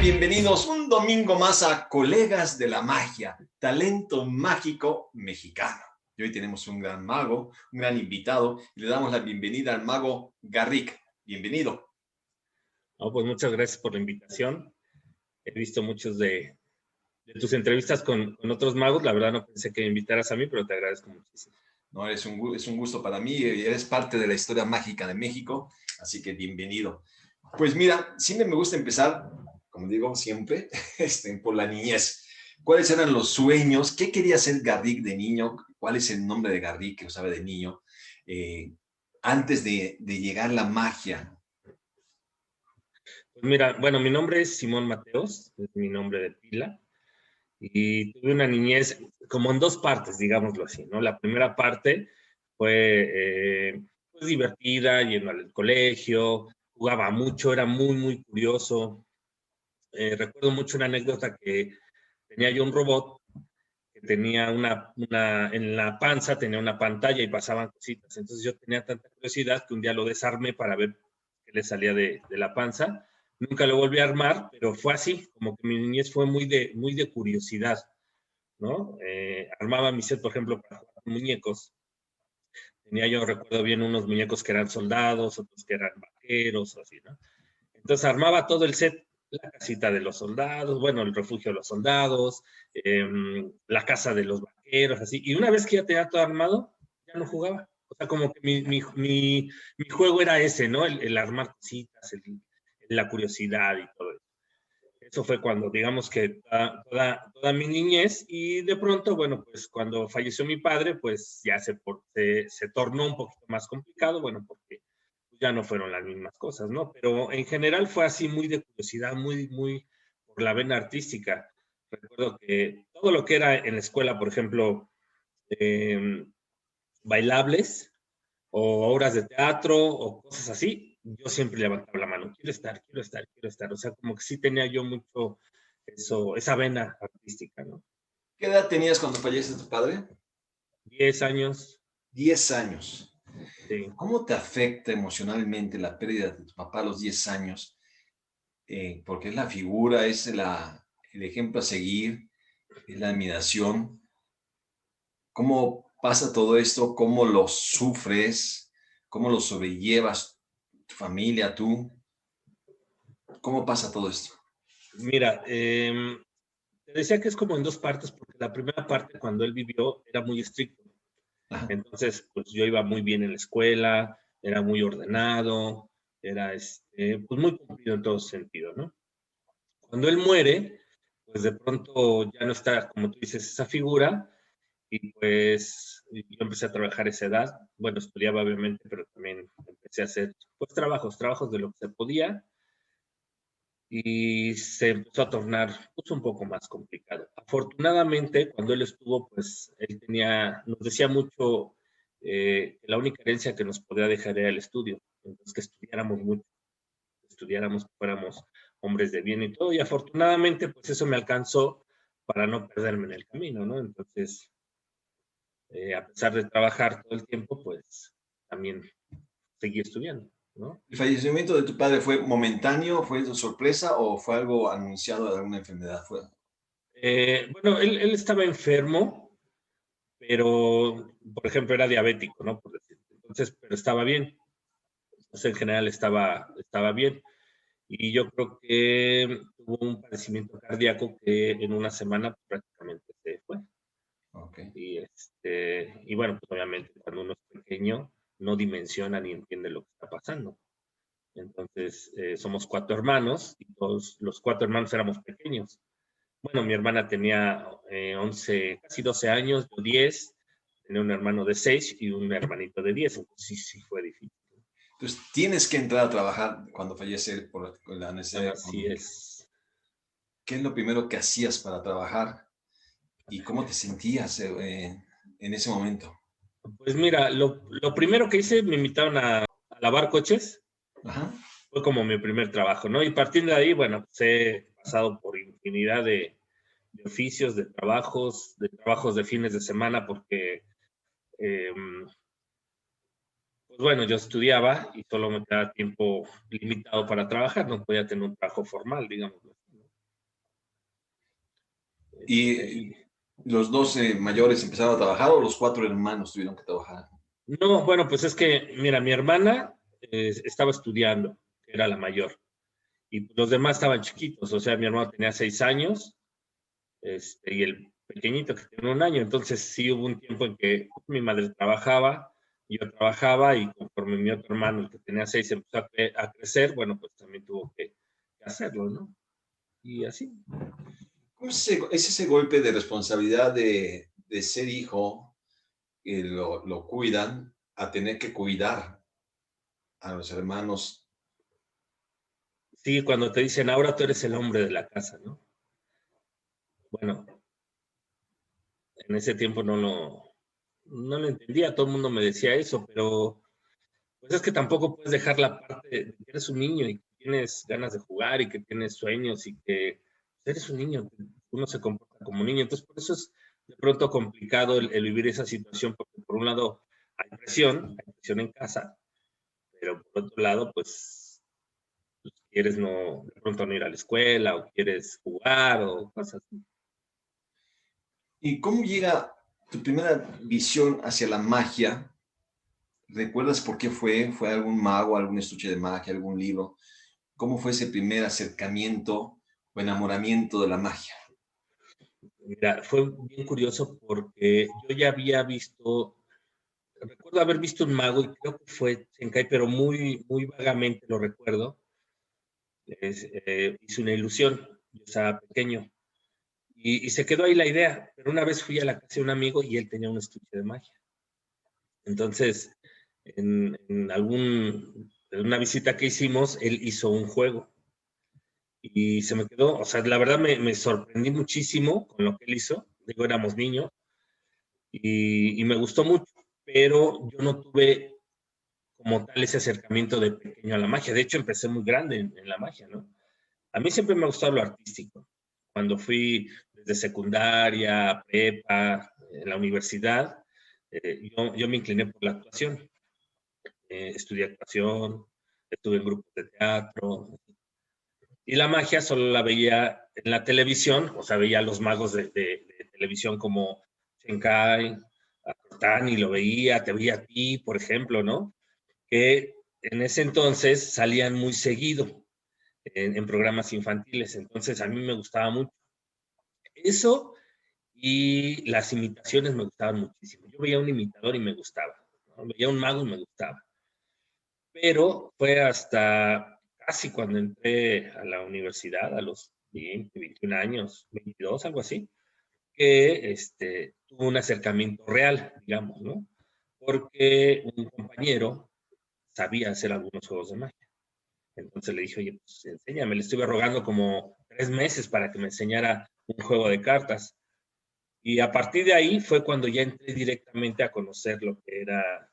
Bienvenidos un domingo más a Colegas de la Magia, talento mágico mexicano. Y hoy tenemos un gran mago, un gran invitado, y le damos la bienvenida al mago Garrick. Bienvenido. Pues muchas gracias por la invitación. He visto muchos de tus entrevistas con otros magos. La verdad no pensé que me invitaras a mí, pero te agradezco muchísimo. No, es un gusto para mí. Eres parte de la historia mágica de México, así que bienvenido. Pues mira, siempre me gusta empezar, como digo siempre, por la niñez. ¿Cuáles eran los sueños? ¿Qué quería ser Garrick de niño? ¿Cuál es el nombre de Garrick que usaba de niño? Antes de llegar la magia. Pues mira, bueno, mi nombre es Simón Mateos, es mi nombre de pila. Y tuve una niñez como en dos partes, digámoslo así, ¿no? La primera parte fue pues divertida, yendo al colegio, jugaba mucho, era muy curioso. Recuerdo mucho una anécdota que tenía yo un robot que tenía en la panza tenía una pantalla y pasaban cositas. Entonces yo tenía tanta curiosidad que un día lo desarmé para ver qué le salía de la panza. Nunca lo volví a armar, pero fue así, como que mi niñez fue muy de curiosidad, ¿no? Armaba mi set, por ejemplo, para jugar con muñecos. Tenía yo, recuerdo bien, unos muñecos que eran soldados, otros que eran vaqueros, así, ¿no? Entonces armaba todo el set, la casita de los soldados, bueno, el refugio de los soldados, la casa de los vaqueros, así. Y una vez que ya tenía todo armado, ya no jugaba. O sea, como que mi juego era ese, ¿no? El armar cositas, la curiosidad y todo eso. Eso fue cuando, digamos que toda mi niñez, y de pronto, bueno, pues cuando falleció mi padre, pues ya se tornó un poquito más complicado, bueno, porque ya no fueron las mismas cosas, ¿no? Pero en general fue así muy de curiosidad, muy por la vena artística. Recuerdo que todo lo que era en la escuela, por ejemplo, eh, bailables o obras de teatro o cosas así, yo siempre levantaba la mano, quiero estar. O sea, como que sí tenía yo mucho esa vena artística, ¿no? ¿Qué edad tenías cuando falleció tu padre? 10 años. 10 años. Sí. ¿Cómo te afecta emocionalmente la pérdida de tu papá a los 10 años? Porque es la figura, el ejemplo a seguir, es la admiración. ¿Cómo pasa todo esto? ¿Cómo lo sufres? ¿Cómo lo sobrellevas tu familia, tú? ¿Cómo pasa todo esto? Mira, te decía que es como en dos partes, porque la primera parte, cuando él vivió, era muy estricto. Ajá. Entonces, pues yo iba muy bien en la escuela, era muy ordenado, era pues muy cumplido en todo sentido, ¿no? Cuando él muere, pues de pronto ya no está, como tú dices, esa figura, y pues yo empecé a trabajar a esa edad. Bueno, estudiaba obviamente, pero también empecé a hacer pues trabajos de lo que se podía, y se empezó a tornar pues, un poco más complicado. Afortunadamente, cuando él estuvo, pues él nos decía mucho que la única herencia que nos podía dejar era el estudio, entonces que estudiáramos mucho, que fuéramos hombres de bien y todo, y afortunadamente, pues eso me alcanzó para no perderme en el camino, ¿no? Entonces, a pesar de trabajar todo el tiempo, pues también seguí estudiando, ¿no? ¿El fallecimiento de tu padre fue momentáneo, fue de sorpresa o fue algo anunciado de alguna enfermedad? Bueno, él estaba enfermo, pero, por ejemplo, era diabético, ¿no? Por decir. Entonces, pero estaba bien. Entonces, en general estaba bien. Y yo creo que tuvo un padecimiento cardíaco que en una semana prácticamente se fue. Okay. Y bueno, pues obviamente cuando uno es pequeño no dimensiona ni entiende lo que está pasando. Entonces, somos cuatro hermanos y todos los cuatro hermanos éramos pequeños. Bueno, mi hermana tenía 11, casi 12 años, yo 10, tenía un hermano de 6 y un hermanito de 10, entonces sí fue difícil. Entonces, tienes que entrar a trabajar cuando fallece por la necesidad Así económica. es. ¿Qué es lo primero que hacías para trabajar y cómo te sentías en ese momento? Pues mira, lo primero que hice, me invitaron a lavar coches, Ajá. fue como mi primer trabajo, ¿no? Y partiendo de ahí, bueno, pues he pasado por infinidad de oficios, de trabajos de fines de semana, porque eh, pues bueno, yo estudiaba y solo me quedaba tiempo limitado para trabajar, no podía tener un trabajo formal, digamos. ¿Y los dos mayores empezaron a trabajar o los cuatro hermanos tuvieron que trabajar? No, bueno, pues es que, mira, mi hermana estaba estudiando, que era la mayor, y los demás estaban chiquitos, o sea, mi hermano tenía 6 años, y el pequeñito que tenía 1 año, entonces sí hubo un tiempo en que mi madre trabajaba, yo trabajaba, y conforme mi otro hermano, el que tenía 6, empezó a crecer, bueno, pues también tuvo que hacerlo, ¿no? Y así. ¿Cómo es ese golpe de responsabilidad de ser hijo, que lo cuidan, a tener que cuidar a los hermanos? Sí, cuando te dicen, ahora tú eres el hombre de la casa, ¿no? Bueno, en ese tiempo no lo entendía, todo el mundo me decía eso, pero pues es que tampoco puedes dejar la parte de que eres un niño y que tienes ganas de jugar y que tienes sueños y que eres un niño, uno se comporta como un niño. Entonces, por eso es de pronto complicado el vivir esa situación, porque por un lado hay presión en casa, pero por otro lado, pues quieres no, de pronto no ir a la escuela o quieres jugar o cosas así. ¿Y cómo llega tu primera visión hacia la magia? ¿Recuerdas por qué fue? ¿Fue algún mago, algún estuche de magia, algún libro? ¿Cómo fue ese primer acercamiento o enamoramiento de la magia? Mira, fue bien curioso porque yo ya había visto, recuerdo haber visto un mago y creo que fue Senkai, pero muy, muy vagamente lo recuerdo. Hice una ilusión, yo estaba pequeño y se quedó ahí la idea, pero una vez fui a la casa de un amigo y él tenía un estuche de magia. Entonces, en una visita que hicimos, él hizo un juego y se me quedó, o sea, la verdad me sorprendí muchísimo con lo que él hizo. Digo, éramos niños y me gustó mucho, pero yo no tuve como tal ese acercamiento de pequeño a la magia. De hecho, empecé muy grande en la magia, ¿no? A mí siempre me ha gustado lo artístico. Cuando fui desde secundaria, prepa, en la universidad, yo me incliné por la actuación. Estudié actuación, estuve en grupos de teatro. Y la magia solo la veía en la televisión, o sea, veía a los magos de televisión como Shenkai, a Cortani, lo veía, te veía a ti, por ejemplo, ¿no? Que en ese entonces salían muy seguido en programas infantiles, entonces a mí me gustaba mucho. Eso y las imitaciones me gustaban muchísimo. Yo veía un imitador y me gustaba, ¿no? Veía un mago y me gustaba. Pero fue hasta casi cuando entré a la universidad, a los 20, 21 años, 22, algo así, que tuve un acercamiento real, digamos, ¿no? Porque un compañero sabía hacer algunos juegos de magia. Entonces le dije, oye, pues enséñame. Le estuve rogando como 3 meses para que me enseñara un juego de cartas. Y a partir de ahí fue cuando ya entré directamente a conocer lo que era,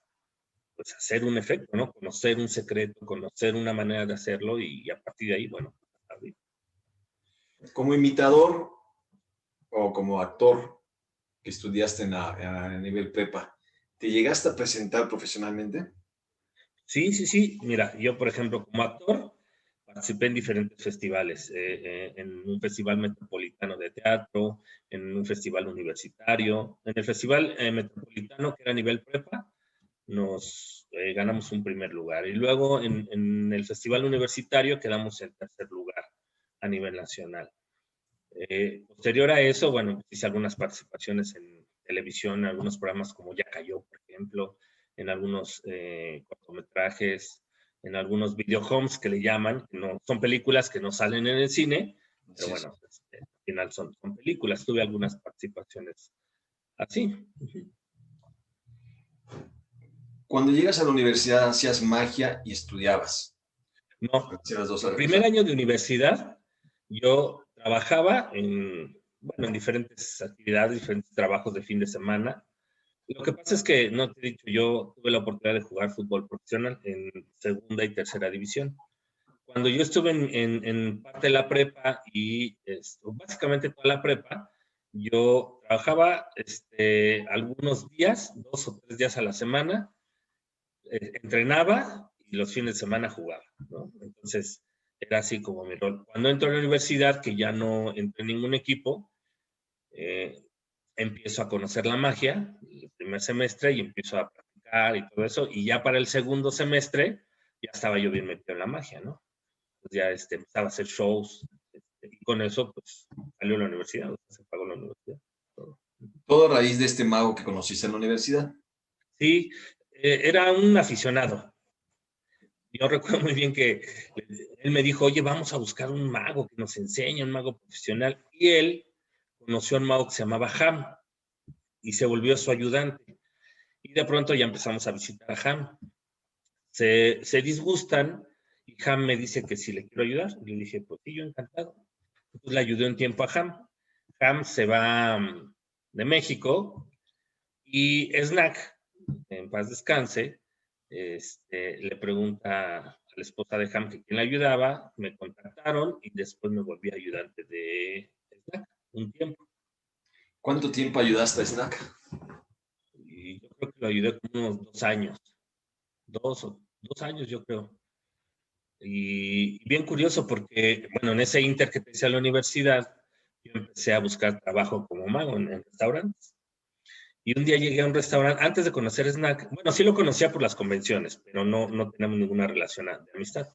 pues, hacer un efecto, ¿no? Conocer un secreto, conocer una manera de hacerlo y a partir de ahí, bueno, Como imitador o como actor que estudiaste a nivel prepa, ¿te llegaste a presentar profesionalmente? sí, sí, sí. Mira, yo, por ejemplo, como actor, participé en diferentes festivales, en un festival metropolitano de teatro, en un festival universitario, en el festival metropolitano, que era a nivel prepa, nos ganamos un primer lugar. Y luego en el festival universitario quedamos en tercer lugar a nivel nacional. Posterior a eso, bueno, hice algunas participaciones en televisión, en algunos programas como Ya Cayó, por ejemplo, en algunos cortometrajes, en algunos videohomes que le llaman, que no, son películas que no salen en el cine, pero Así es. bueno, al final son películas. Tuve algunas participaciones así. Cuando llegas a la universidad, hacías magia y estudiabas. No, Hacías las dos el a la primer vez. año de universidad yo trabajaba bueno, en diferentes actividades, diferentes trabajos de fin de semana. Lo que pasa es que, no te he dicho, yo tuve la oportunidad de jugar fútbol profesional en segunda y tercera división. Cuando yo estuve en parte de la prepa y básicamente toda la prepa, yo trabajaba algunos días, 2 o 3 días a la semana, entrenaba y los fines de semana jugaba, ¿no? Entonces, era así como mi rol. Cuando entro a la universidad, que ya no entré en ningún equipo, empiezo a conocer la magia el primer semestre y empiezo a practicar y todo eso. Y ya para el segundo semestre ya estaba yo bien metido en la magia, ¿no? Pues ya empezaba a hacer shows y con eso pues salió a la universidad, o sea, se pagó la universidad. Todo. Todo a raíz de este mago que conociste en la universidad. Sí, era un aficionado. Yo recuerdo muy bien que él me dijo, oye, vamos a buscar un mago que nos enseñe, un mago profesional. Y él conoció a un mago que se llamaba Ham y se volvió su ayudante. Y de pronto ya empezamos a visitar a Ham. Se disgustan y Ham me dice que si le quiero ayudar. Y le dije, pues sí, yo encantado. Entonces le ayudé un tiempo a Ham. Ham se va de México y Snack, en paz descanse, le pregunta a la esposa de Ham que quién le ayudaba, me contactaron y después me volví ayudante de Snack un tiempo. ¿Cuánto tiempo ayudaste a Snack? Y yo creo que lo ayudé como unos 2 años, 2 años yo creo. Y bien curioso porque, bueno, en ese inter que te hice a la universidad, yo empecé a buscar trabajo como mago en restaurantes. Y un día llegué a un restaurante, antes de conocer Snack, bueno, sí lo conocía por las convenciones, pero no teníamos ninguna relación de amistad.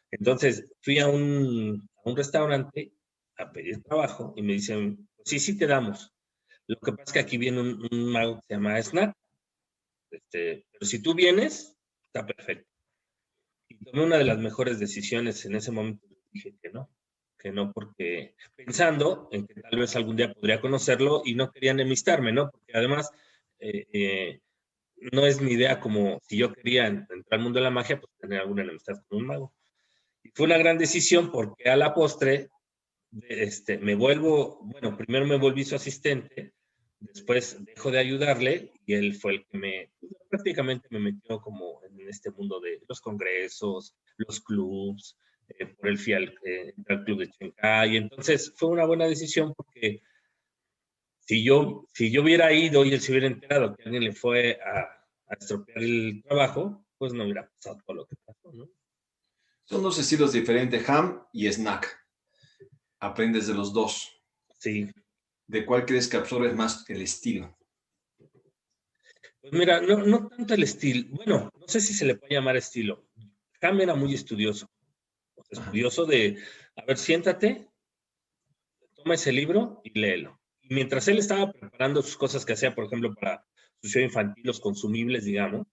Entonces fui a un restaurante a pedir trabajo y me dicen, pues sí, sí te damos. Lo que pasa es que aquí viene un mago que se llama Snack, pero si tú vienes, está perfecto. Y tomé una de las mejores decisiones en ese momento. Dije que no, porque pensando en que tal vez algún día podría conocerlo y no quería enemistarme, ¿no? Porque además eh, eh, no es mi idea como si yo quería entrar al mundo de la magia, pues tener alguna enemistad con un mago. Y fue una gran decisión porque a la postre me vuelvo, bueno, primero me volví su asistente, después dejo de ayudarle y él fue el que prácticamente me metió como en este mundo de los congresos, los clubs, por el fui al club de Chencay, entonces fue una buena decisión porque si yo hubiera ido y él se hubiera enterado que alguien le fue a estropear el trabajo, pues no hubiera pasado todo lo que pasó, ¿no? Son dos estilos diferentes, Ham y Snack. Aprendes de los dos. Sí. ¿De cuál crees que absorbes más el estilo? Pues mira, no tanto el estilo, bueno, no sé si se le puede llamar estilo. Ham era muy estudioso, o sea, Ajá. estudioso a ver, siéntate, toma ese libro y léelo. Y mientras él estaba preparando sus cosas que hacía, por ejemplo, para su show infantil, los consumibles, digamos,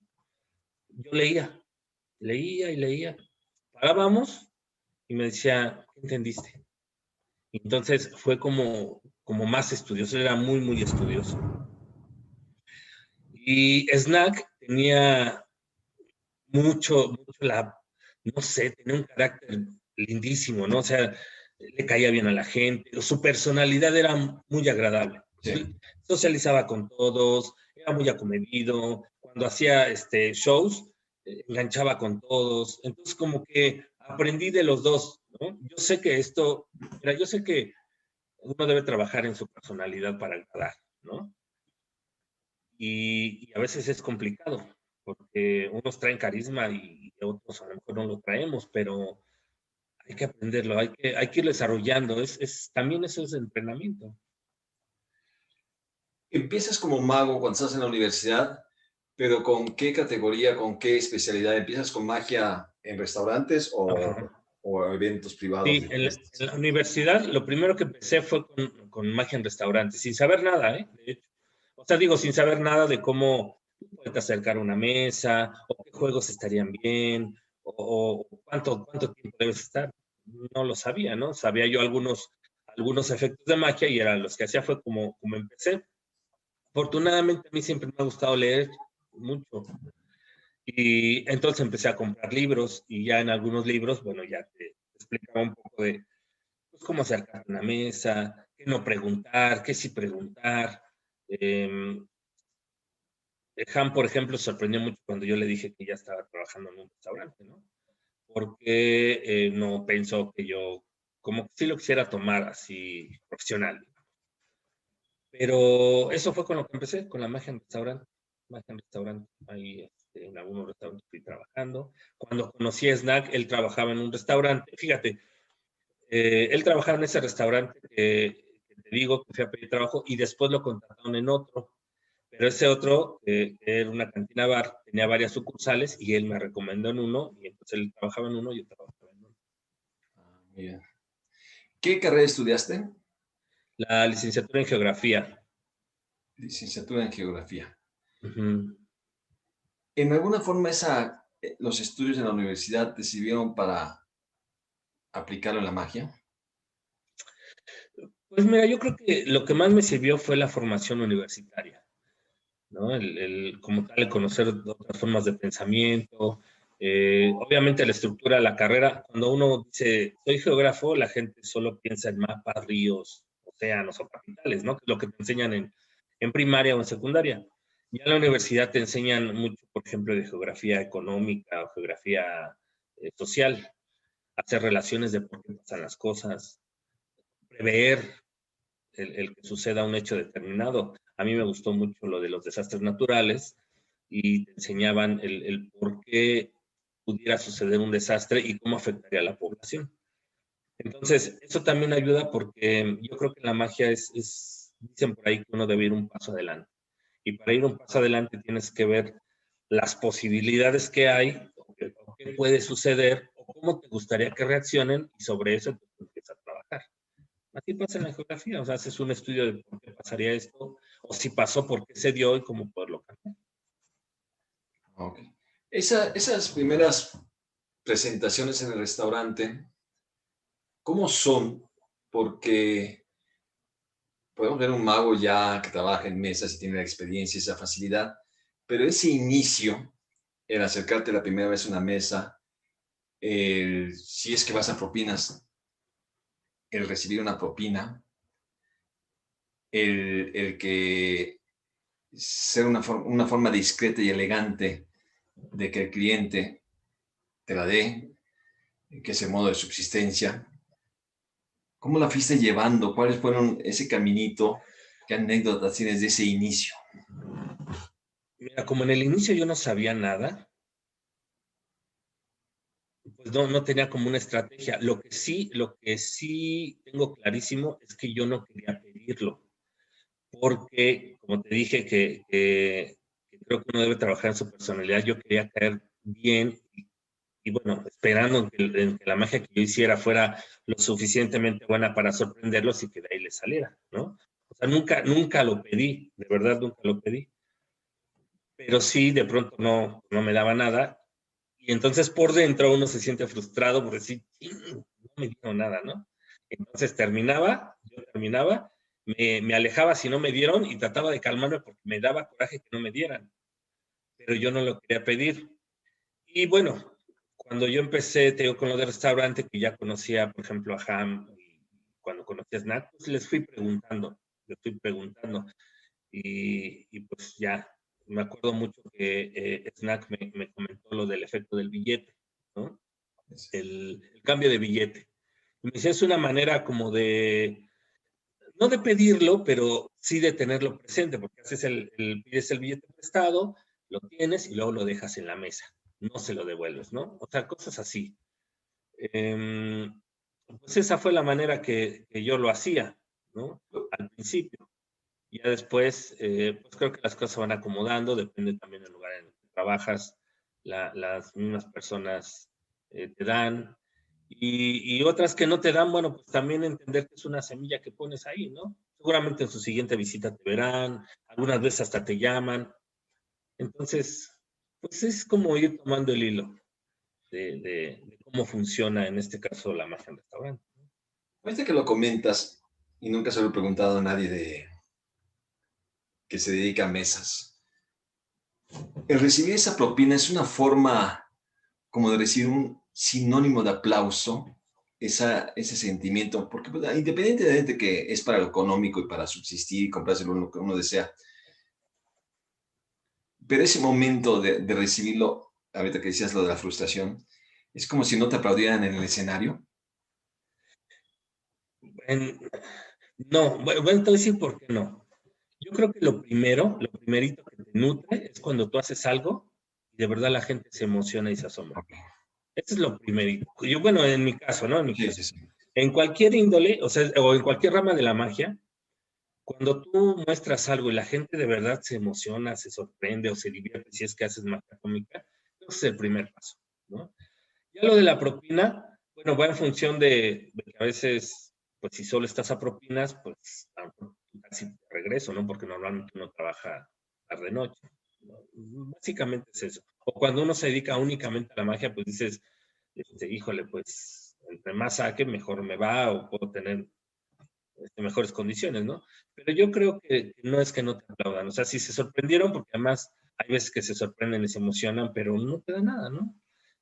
yo leía y leía. Parábamos y me decía, ¿qué entendiste? Y entonces fue como más estudioso, él era muy, muy estudioso. Y Snack tenía no sé, tenía un carácter lindísimo, ¿no? O sea, le caía bien a la gente, su personalidad era muy agradable. Sí. Socializaba con todos, era muy acomedido, cuando hacía shows, enganchaba con todos, entonces como que aprendí de los dos, ¿no? Yo sé que uno debe trabajar en su personalidad para agradar, ¿no? Y a veces es complicado, porque unos traen carisma y otros a lo mejor no lo traemos, pero hay que aprenderlo, hay que ir desarrollando, también eso es entrenamiento. Empiezas como mago cuando estás en la universidad, pero ¿con qué categoría, con qué especialidad? ¿Empiezas con magia en restaurantes Ajá. o eventos privados Sí, de en fiestas? la universidad lo primero que empecé fue con magia en restaurantes, sin saber nada, ¿eh? De hecho. O sea, digo, sin saber nada de cómo puedes acercar una mesa, o qué juegos estarían bien, o cuánto tiempo debes estar. No lo sabía, ¿no? Sabía yo algunos efectos de magia y eran los que hacía fue como empecé. Afortunadamente a mí siempre me ha gustado leer mucho. Y entonces empecé a comprar libros y ya en algunos libros, bueno, ya te explicaba un poco de pues, cómo acercarte a una mesa, qué no preguntar, qué sí preguntar. Eh, Han, por ejemplo, sorprendió mucho cuando yo le dije que ya estaba trabajando en un restaurante, ¿no? Porque no pensó que yo, como que sí lo quisiera tomar así profesional. Pero eso fue con lo que empecé, con la magia en restaurante. Magia en restaurante. Ahí en algunos restaurantes fui trabajando. Cuando conocí a Snack, él trabajaba en un restaurante. Fíjate, él trabajaba en ese restaurante que te digo que fui a pedir trabajo y después lo contrataron en otro. Pero ese otro, que era una cantina bar, tenía varias sucursales y él me recomendó en uno y entonces él trabajaba en uno y yo trabajaba en uno. Muy bien. ¿Qué carrera estudiaste? La licenciatura en geografía. Licenciatura en geografía. Ujú. ¿En alguna forma los estudios en la universidad te sirvieron para aplicarlo en la magia? Pues mira, yo creo que lo que más me sirvió fue la formación universitaria, ¿no? Como tal, el conocer otras formas de pensamiento. Obviamente la estructura de la carrera, cuando uno dice, soy geógrafo, la gente solo piensa en mapas, ríos, océanos o capitales, ¿no? Que es lo que te enseñan en primaria o en secundaria. Ya en la universidad te enseñan mucho, por ejemplo, de geografía económica o geografía social, hacer relaciones de por qué pasan las cosas, prever el que suceda un hecho determinado. A mí me gustó mucho lo de los desastres naturales y te enseñaban el por qué pudiera suceder un desastre y cómo afectaría a la población. Entonces, eso también ayuda porque yo creo que la magia dicen por ahí que uno debe ir un paso adelante. Y para ir un paso adelante tienes que ver las posibilidades que hay, o qué puede suceder, o cómo te gustaría que reaccionen, y sobre eso tú empiezas a trabajar. Así pasa en la geografía, o sea, haces un estudio de por qué pasaría esto, o si pasó, por qué se dio y cómo poderlo cambiar. Ok. Esas primeras presentaciones en el restaurante, ¿cómo son? Porque podemos ver un mago ya que trabaja en mesas y tiene la experiencia y esa facilidad, pero ese inicio, el acercarte la primera vez a una mesa, si es que vas a propinas, el recibir una propina, el que ser una forma discreta y elegante de que el cliente te la dé, que es el modo de subsistencia. ¿Cómo la fuiste llevando? ¿Cuáles fueron ese caminito? ¿Qué anécdotas tienes de ese inicio? Mira, como en el inicio yo no sabía nada, pues no tenía como una estrategia. Lo que sí tengo clarísimo es que yo no quería pedirlo, porque como te dije que creo que uno debe trabajar en su personalidad, yo quería caer bien y bueno, esperando en que la magia que yo hiciera fuera lo suficientemente buena para sorprenderlos y que de ahí les saliera, ¿no? O sea, nunca lo pedí, de verdad nunca lo pedí, pero sí de pronto no me daba nada y entonces por dentro uno se siente frustrado por decir, no me dieron nada, ¿no? Entonces yo terminaba, me alejaba si no me dieron y trataba de calmarme porque me daba coraje que no me dieran, pero yo no lo quería pedir. Y bueno, cuando yo empecé, te digo, con lo del restaurante, que ya conocía, por ejemplo, a Ham, y cuando conocí a Snack, pues les fui preguntando. Y pues ya, me acuerdo mucho que Snack me comentó lo del efecto del billete, ¿no? El cambio de billete. Y me decía, es una manera como no de pedirlo, pero sí de tenerlo presente, porque pides el billete prestado, lo tienes y luego lo dejas en la mesa, no se lo devuelves, ¿no? O sea, cosas así. Pues esa fue la manera que yo lo hacía, ¿no? Al principio. Ya después, pues creo que las cosas se van acomodando, depende también del lugar en el que trabajas, las mismas personas te dan, y otras que no te dan, bueno, pues también entender que es una semilla que pones ahí, ¿no? Seguramente en su siguiente visita te verán, algunas veces hasta te llaman. Entonces, pues es como ir tomando el hilo de cómo funciona en este caso la magia en restaurante. Ahorita que lo comentas, y nunca se lo he preguntado a nadie que se dedica a mesas, el recibir esa propina es una forma como de recibir un sinónimo de aplauso, ese sentimiento, porque pues, independientemente de que es para lo económico y para subsistir y comprarse lo que uno desea, pero ese momento de recibirlo, ahorita que decías lo de la frustración, es como si no te aplaudieran en el escenario. En- no, bueno, te voy a decir por qué no. Yo creo que lo primerito que te nutre es cuando tú haces algo y de verdad la gente se emociona y se asombra. Ok. Eso es lo primerito. Yo, bueno, en mi caso, ¿no? En mi Sí, caso. sí, sí. En cualquier índole, o sea, o en cualquier rama de la magia, cuando tú muestras algo y la gente de verdad se emociona, se sorprende o se divierte si es que haces magia cómica, ese es el primer paso, ¿no? Ya lo de la propina, bueno, va en función de que a veces, pues si solo estás a propinas, pues a lo mejor casi te regreso, ¿no? Porque normalmente uno trabaja tarde-noche, ¿no? Básicamente es eso. O cuando uno se dedica únicamente a la magia, pues dices, híjole, pues entre más saque, mejor me va o puedo tener mejores condiciones, ¿no? Pero yo creo que no es que no te aplaudan, o sea, si se sorprendieron, porque además hay veces que se sorprenden y se emocionan, pero no te da nada, ¿no?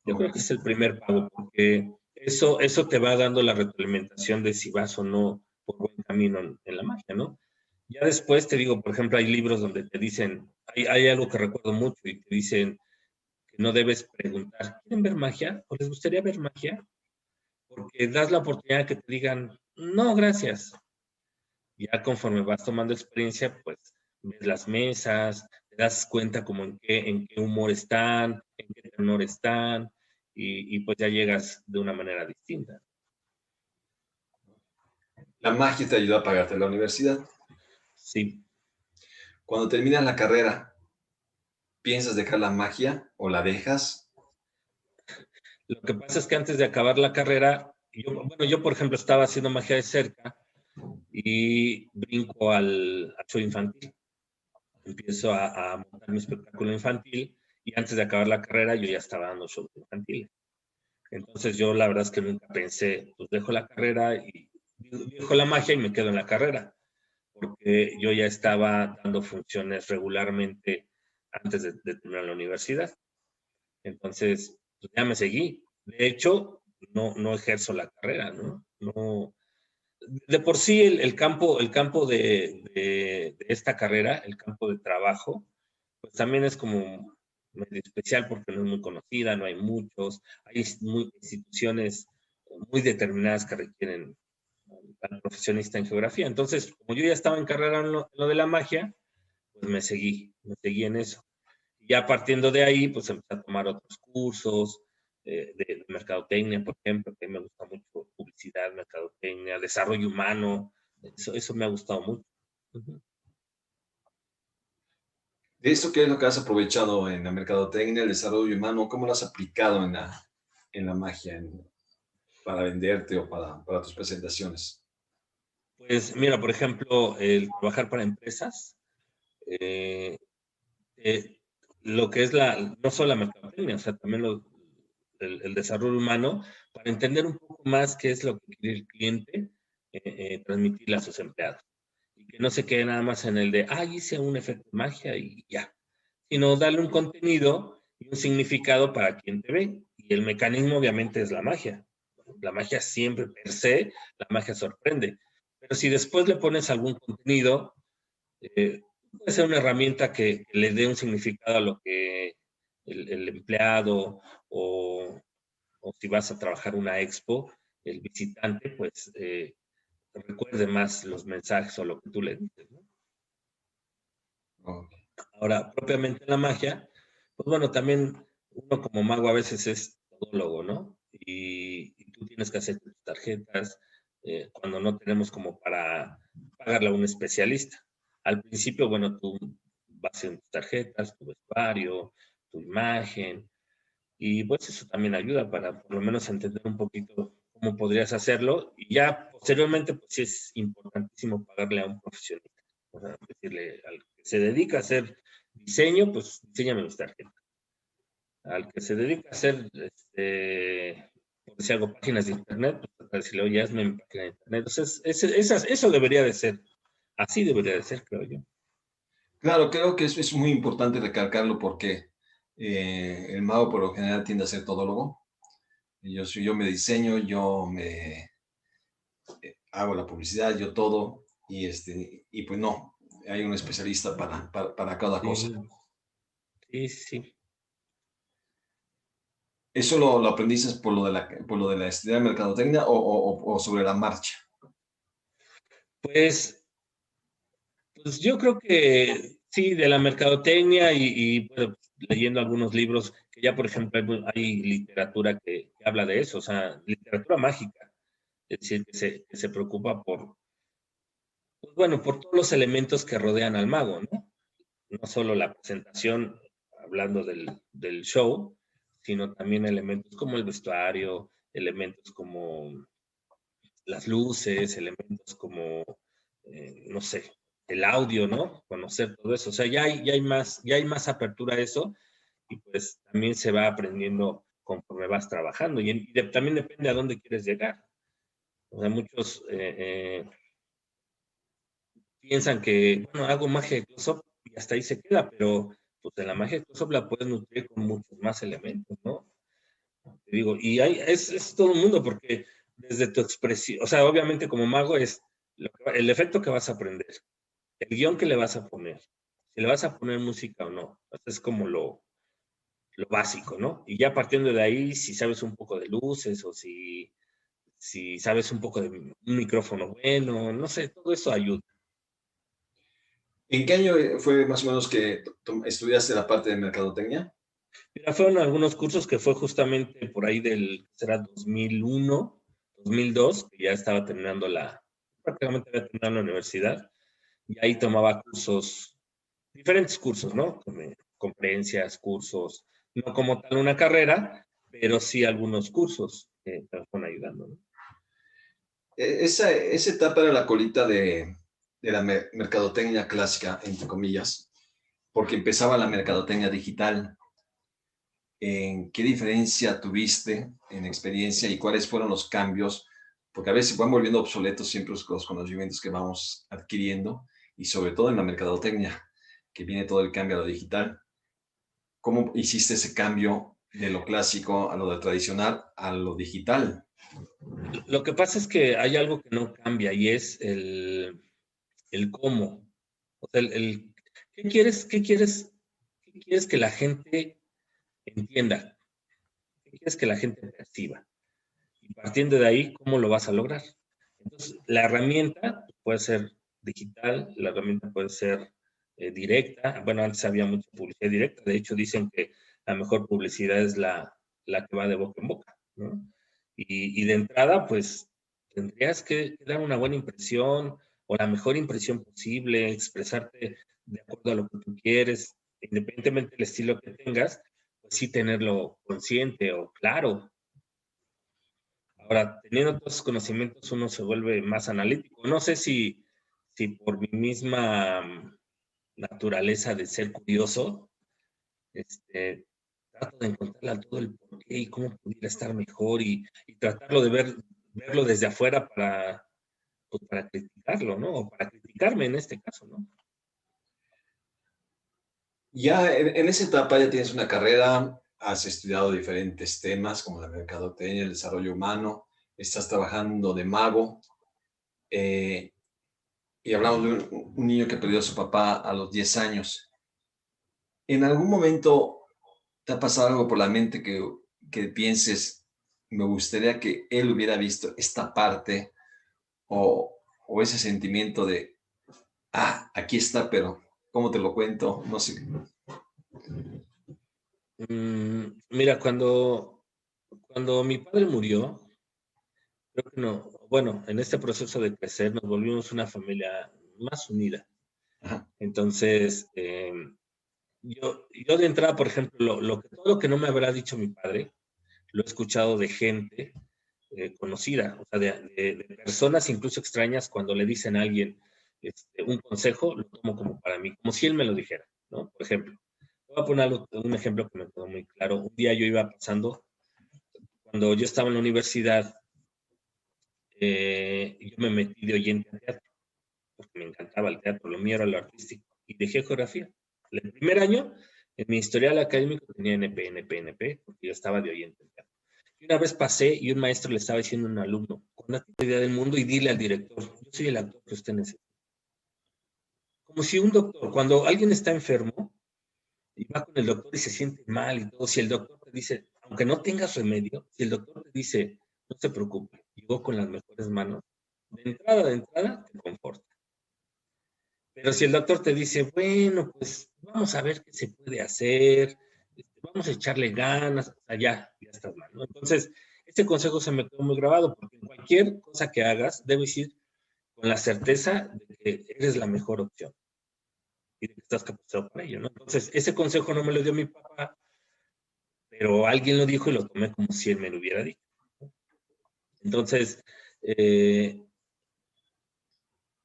Yo creo que es el primer pago, porque eso te va dando la retroalimentación de si vas o no por buen camino en la magia, ¿no? Ya después te digo, por ejemplo, hay libros donde te dicen, hay algo que recuerdo mucho y te dicen que no debes preguntar, ¿quieren ver magia? ¿O les gustaría ver magia? Porque das la oportunidad de que te digan, no, gracias. Ya conforme vas tomando experiencia, pues ves las mesas, te das cuenta como en qué humor están, en qué tenor están, y pues ya llegas de una manera distinta. La magia te ayuda a pagarte la universidad. Sí. Cuando terminas la carrera, ¿piensas dejar la magia o la dejas? Lo que pasa es que antes de acabar la carrera, yo por ejemplo estaba haciendo magia de cerca y brinco al show infantil. Empiezo a montar mi espectáculo infantil y antes de acabar la carrera yo ya estaba dando shows infantiles. Entonces yo la verdad es que nunca pensé, pues dejo la carrera y dejo la magia y me quedo en la carrera, porque yo ya estaba dando funciones regularmente antes de terminar la universidad. Entonces, pues ya me seguí. De hecho, no ejerzo la carrera, ¿no? No, de por sí el campo de esta carrera, el campo de trabajo, pues también es como medio especial porque no es muy conocida, no hay muchos, hay instituciones muy determinadas que requieren al profesionista en geografía. Entonces, como yo ya estaba en carrera en lo de la magia, pues me seguí en eso. Y ya partiendo de ahí, pues empecé a tomar otros cursos de mercadotecnia, por ejemplo, que me gusta mucho publicidad, mercadotecnia, desarrollo humano, eso me ha gustado mucho. Ujú. ¿De esto qué es lo que has aprovechado en la mercadotecnia, el desarrollo humano? ¿Cómo lo has aplicado en la magia para venderte o para tus presentaciones? Pues mira, por ejemplo, el trabajar para empresas, eh, eh, lo que es no solo la mercadotecnia, o sea, también el desarrollo humano, para entender un poco más qué es lo que quiere el cliente transmitirle a sus empleados. Y que no se quede nada más en el de, hice un efecto de magia y ya, sino darle un contenido y un significado para quien te ve. Y el mecanismo obviamente es la magia. La magia siempre per se, la magia sorprende. Pero si después le pones algún contenido, puede ser una herramienta que le dé un significado a lo que el empleado o si vas a trabajar una expo, el visitante, pues recuerde más los mensajes o lo que tú le dices, ¿no? Ok. Ahora, propiamente en la magia, pues bueno, también uno como mago a veces es todólogo, ¿no? Y tú tienes que hacer tus tarjetas cuando no tenemos como para pagarle a un especialista. Al principio, bueno, tú vas haciendo tus tarjetas, tu vestuario, tu imagen, y pues eso también ayuda para por lo menos entender un poquito cómo podrías hacerlo. Y ya posteriormente, pues sí es importantísimo pagarle a un profesionista. O sea, decirle al que se dedica a hacer diseño, pues diseñame mis tarjetas. Al que se dedica a hacer, por decir algo, páginas de internet, pues decirle, oye, hazme mi página de internet. Entonces, eso debería de ser. Así debería de ser, creo yo. Claro, creo que eso es muy importante recalcarlo porque el mago por lo general tiende a ser todólogo. Yo me diseño, hago la publicidad, yo todo, y pues no, hay un especialista para cada cosa. Sí, sí, sí. ¿Eso lo aprendiste por lo de la estudiar mercadotecnia o sobre la marcha? Pues Pues yo creo que sí, de la mercadotecnia bueno, leyendo algunos libros, que ya por ejemplo hay literatura que habla de eso, o sea, literatura mágica, es decir, que se preocupa por bueno, por todos los elementos que rodean al mago, ¿no? No solo la presentación, hablando del show, sino también elementos como el vestuario, elementos como las luces, elementos como, no sé, el audio, ¿no? Conocer todo eso. O sea, ya hay más apertura a eso y pues también se va aprendiendo conforme vas trabajando también depende a dónde quieres llegar. O sea, muchos piensan que, bueno, hago magia de close-up y hasta ahí se queda, pero pues en la magia de close-up la puedes nutrir con muchos más elementos, ¿no? Te digo, y es todo el mundo, porque desde tu expresión, o sea, obviamente como mago es el efecto que vas a aprender, el guión que le vas a poner, si le vas a poner música o no, es como lo básico, ¿no? Y ya partiendo de ahí, si sabes un poco de luces o si sabes un poco de un micrófono bueno, no sé, todo eso ayuda. ¿En qué año fue más o menos que estudiaste la parte de mercadotecnia? Mira, fueron algunos cursos que fue justamente por ahí será 2001, 2002, que ya estaba terminando prácticamente había terminado la universidad, y ahí tomaba cursos, diferentes cursos, ¿no? Conferencias, cursos, no como tal una carrera, pero sí algunos cursos que te van ayudando, ¿no? Esa etapa era la colita de la mercadotecnia clásica, entre comillas, porque empezaba la mercadotecnia digital. ¿En qué diferencia tuviste en experiencia y cuáles fueron los cambios? Porque a veces van volviendo obsoletos siempre los conocimientos que vamos adquiriendo y sobre todo en la mercadotecnia, que viene todo el cambio a lo digital. ¿Cómo hiciste ese cambio de lo clásico a lo tradicional a lo digital? Lo que pasa es que hay algo que no cambia y es el cómo. O sea, ¿qué quieres que la gente entienda? ¿Qué quieres que la gente perciba? Y partiendo de ahí, ¿cómo lo vas a lograr? Entonces, la herramienta puede ser digital, la herramienta puede ser directa. Bueno, antes había mucha publicidad directa. De hecho, dicen que la mejor publicidad es la que va de boca en boca, ¿no? Y de entrada, pues, tendrías que dar una buena impresión o la mejor impresión posible, expresarte de acuerdo a lo que tú quieres, independientemente del estilo que tengas, pues sí tenerlo consciente o claro. Ahora, teniendo todos esos conocimientos, uno se vuelve más analítico. No sé si por mi misma naturaleza de ser curioso, trato de encontrarle todo el porqué y cómo pudiera estar mejor y tratarlo de verlo desde afuera pues, para criticarlo, ¿no? O para criticarme en este caso, ¿no? Ya en esa etapa ya tienes una carrera, has estudiado diferentes temas como la mercadotecnia, el desarrollo humano, estás trabajando de mago eh, y hablamos de un niño que perdió a su papá a los 10 años. ¿En algún momento te ha pasado algo por la mente que pienses, me gustaría que él hubiera visto esta parte o ese sentimiento de, aquí está, pero ¿cómo te lo cuento? No sé. Mira, cuando mi padre murió, creo que no, bueno, en este proceso de crecer nos volvimos una familia más unida. Ajá. Entonces, yo de entrada, por ejemplo, todo lo que no me habrá dicho mi padre, lo he escuchado de gente conocida, o sea, de personas incluso extrañas cuando le dicen a alguien un consejo, lo tomo como para mí, como si él me lo dijera, ¿no? Por ejemplo, voy a poner un ejemplo que me quedó muy claro. Un día yo iba pasando, cuando yo estaba en la universidad, yo me metí de oyente al teatro, porque me encantaba el teatro, lo mío era lo artístico, y dejé geografía. El primer año, en mi historial académico tenía NP, NP, NP, porque yo estaba de oyente al teatro. Y una vez pasé y un maestro le estaba diciendo a un alumno, con la idea del mundo y dile al director, yo soy el actor que usted necesita. Como si un doctor, cuando alguien está enfermo y va con el doctor y se siente mal y todo, si el doctor te dice, aunque no tengas remedio, si el doctor te dice, no se preocupe, llegó con las mejores manos, de entrada, te conforta. Pero si el doctor te dice, bueno, pues vamos a ver qué se puede hacer, vamos a echarle ganas, o sea, ya estás mal, ¿no? Entonces, este consejo se me quedó muy grabado, porque en cualquier cosa que hagas, debes ir con la certeza de eres la mejor opción y de que estás capacitado para ello, ¿no? Entonces, ese consejo no me lo dio mi papá, pero alguien lo dijo y lo tomé como si él me lo hubiera dicho, ¿no? Entonces,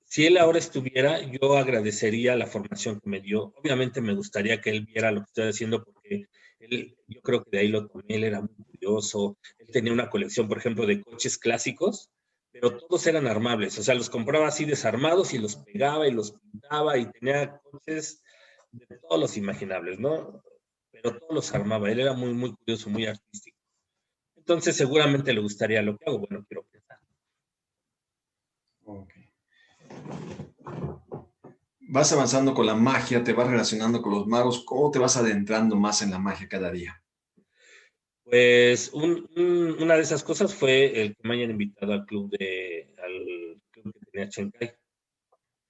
si él ahora estuviera, yo agradecería la formación que me dio. Obviamente me gustaría que él viera lo que estoy haciendo porque él, yo creo que de ahí lo tomé, él era muy curioso, él tenía una colección, por ejemplo, de coches clásicos, pero todos eran armables, o sea, los compraba así desarmados y los pegaba y los pintaba y tenía coches de todos los imaginables, ¿no? Pero todos los armaba, él era muy, muy curioso, muy artístico. Entonces seguramente le gustaría lo que hago, bueno, quiero pensar. Okay. Vas avanzando con la magia, te vas relacionando con los magos, ¿cómo te vas adentrando más en la magia cada día? Pues una de esas cosas fue el que me hayan invitado al club que tenía Chencai.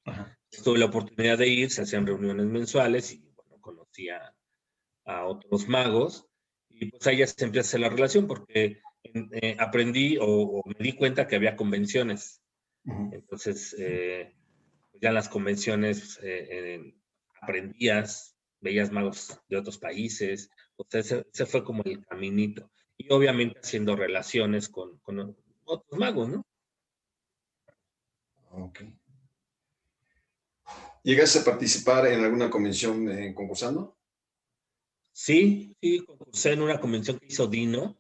Ajá. Tuve la oportunidad de ir, se hacían reuniones mensuales y bueno, conocí a otros magos y pues ahí ya se empieza a hacer la relación porque aprendí o me di cuenta que había convenciones. Uh-huh. Entonces, ya en las convenciones aprendías, veías magos de otros países, o sea, ese fue como el caminito. Y obviamente haciendo relaciones con otros magos, ¿no? Okay. ¿Llegaste a participar en alguna convención concursando? Sí, sí, concursé en una convención que hizo Dino,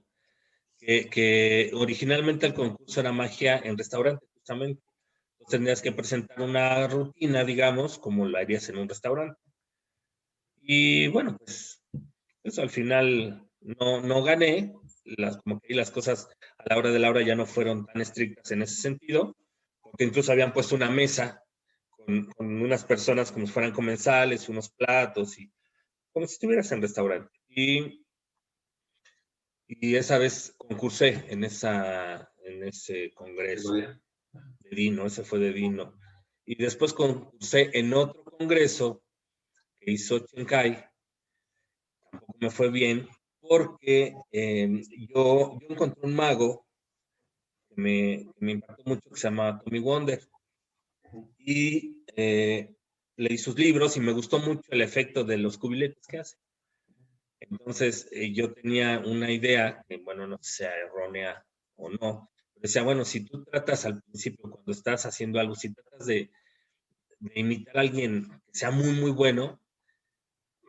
que originalmente el concurso era magia en restaurante, justamente. Entonces tenías que presentar una rutina, digamos, como la harías en un restaurante. Y bueno, pues al final no gané, como que las cosas a la hora de la hora ya no fueron tan estrictas en ese sentido, porque incluso habían puesto una mesa con unas personas como si fueran comensales, unos platos, y como si estuvieras en restaurante. Y esa vez concursé en ese congreso Categoría. de Dino, ese fue de Dino. Y después concursé en otro congreso que hizo Chenkai, tampoco me fue bien, porque yo encontré un mago que me impactó mucho, que se llama Tommy Wonder, y leí sus libros y me gustó mucho el efecto de los cubiletes que hace. Entonces yo tenía una idea, que bueno, no sé si sea errónea o no, pero decía, bueno, si tú tratas al principio, cuando estás haciendo algo, si tratas de imitar a alguien que sea muy, muy bueno,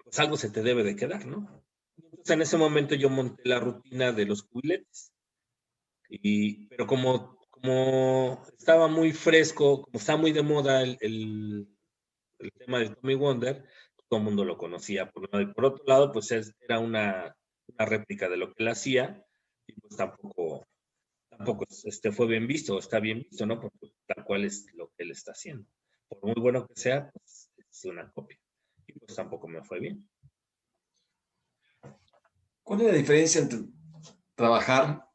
pues algo se te debe de quedar, ¿no? Entonces en ese momento yo monté la rutina de los cubiletes. Pero como estaba muy fresco, como estaba muy de moda el tema de Tommy Wonder, todo el mundo lo conocía por un lado. Y por otro lado, pues era una réplica de lo que él hacía, y pues tampoco fue bien visto, está bien visto, ¿no? Porque tal cual es lo que él está haciendo. Por muy bueno que sea, pues es una copia. Y pues tampoco me fue bien. ¿Cuál es la diferencia entre trabajar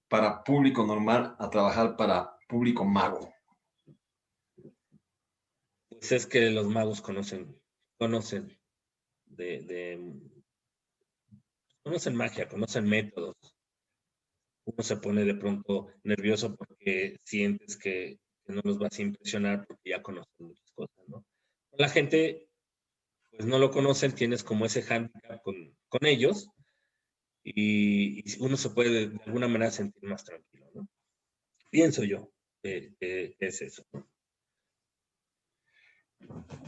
para público normal a trabajar para público mago? Pues es que los magos conocen de conocen magia, conocen métodos. Uno se pone de pronto nervioso porque sientes que no los vas a impresionar porque ya conocen muchas cosas, ¿no? La gente, pues no lo conocen, tienes como ese handicap con ellos y uno se puede de alguna manera sentir más tranquilo, ¿no? Pienso yo que es eso, ¿no?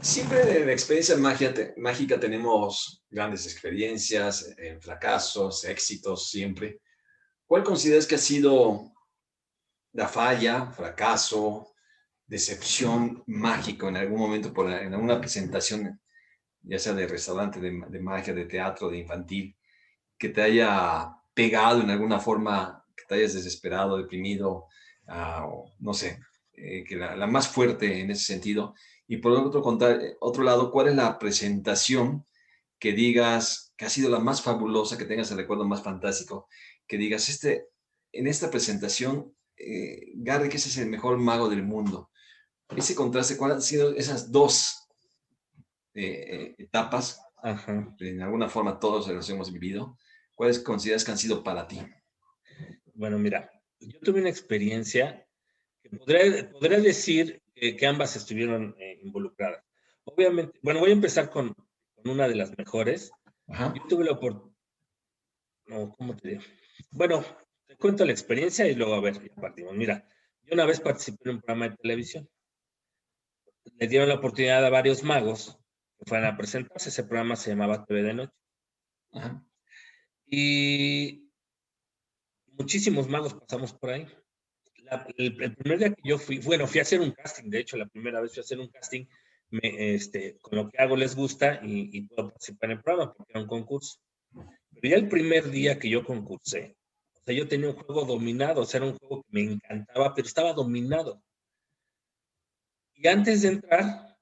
Siempre en la experiencia mágica tenemos grandes experiencias, fracasos, éxitos, siempre. ¿Cuál consideras que ha sido la falla, fracaso, decepción mágico en algún momento en alguna presentación, ya sea de restaurante, de magia, de teatro, de infantil, que te haya pegado en alguna forma, que te hayas desesperado, deprimido, o no sé, que la más fuerte en ese sentido? Y por otro lado, ¿cuál es la presentación que digas que ha sido la más fabulosa, que tengas el recuerdo más fantástico, que digas, en esta presentación, Gary, que ese es el mejor mago del mundo? Ese contraste, ¿cuáles han sido esas dos etapas? Ajá. En alguna forma todos los hemos vivido. ¿Cuáles consideras que han sido para ti? Bueno, mira, yo tuve una experiencia que podría decir que ambas estuvieron involucradas. Obviamente, bueno, voy a empezar con una de las mejores. Ajá. Yo tuve la oportunidad, no, ¿cómo te digo? Bueno, te cuento la experiencia y luego a ver, ya partimos. Mira, yo una vez participé en un programa de televisión. Le dieron la oportunidad a varios magos que fueran a presentarse. Ese programa se llamaba TV de Noche. Ajá. Y muchísimos magos pasamos por ahí. El primer día que yo fui, bueno, fui a hacer un casting, de hecho, la primera vez fui a hacer un casting, con lo que hago les gusta y puedo participar en el programa porque era un concurso. Pero ya el primer día que yo concursé, o sea, yo tenía un juego dominado, o sea, era un juego que me encantaba, pero estaba dominado. Y antes de entrar,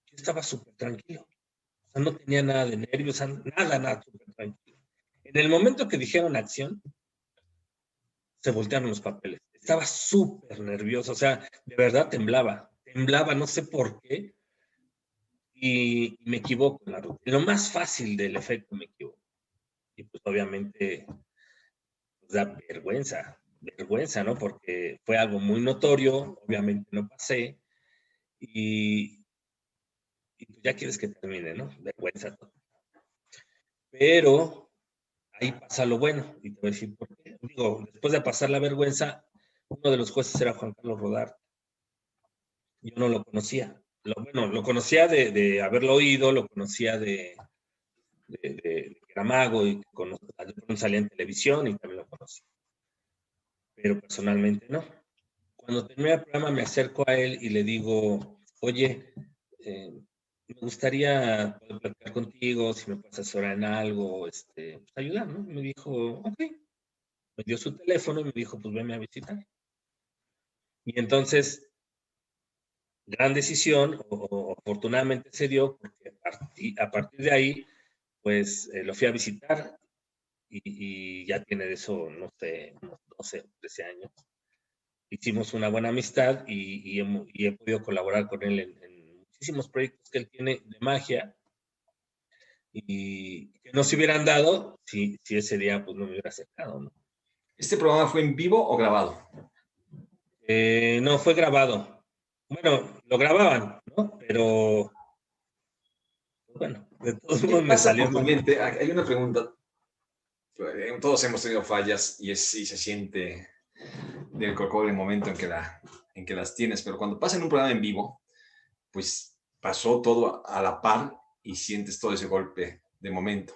yo estaba súper tranquilo. O sea, no tenía nada de nervios, nada, súper tranquilo. En el momento que dijeron acción, se voltearon los papeles. Estaba súper nervioso, o sea, de verdad temblaba, no sé por qué, y me equivoco en la ruta. En lo más fácil del efecto me equivoco. Y pues obviamente pues, da vergüenza, ¿no? Porque fue algo muy notorio, obviamente no pasé, y, y pues ya quieres que termine, ¿no? Vergüenza todo. Pero ahí pasa lo bueno, y te voy a decir por qué. Digo, después de pasar la vergüenza, uno de los jueces era Juan Carlos Rodarte. Yo no lo conocía. Bueno, lo conocía de haberlo oído, lo conocía de que era mago y que salía en televisión y también lo conocí. Pero personalmente no. Cuando terminé el programa me acerco a él y le digo, oye, me gustaría poder platicar contigo, si me puedes asesorar en algo, pues ayudar, ¿no? Me dijo, ok. Me dio su teléfono y me dijo, pues venme a visitar. Y entonces gran decisión, afortunadamente se dio, porque a partir de ahí, pues lo fui a visitar y ya tiene de eso, no sé, unos 12 o 13 años. Hicimos una buena amistad y he podido colaborar con él en muchísimos proyectos que él tiene de magia y que no se hubieran dado si ese día pues no me hubiera acercado, ¿no? ¿Este programa fue en vivo o grabado? No, fue grabado. Bueno, lo grababan, ¿no? Pero bueno, de todos ¿Qué modos me pasa por salió tu mal. mente? Hay una pregunta. Todos hemos tenido fallas y se siente del cocor el momento en que las tienes, pero cuando pasa en un programa en vivo, pues pasó todo a la par y sientes todo ese golpe de momento.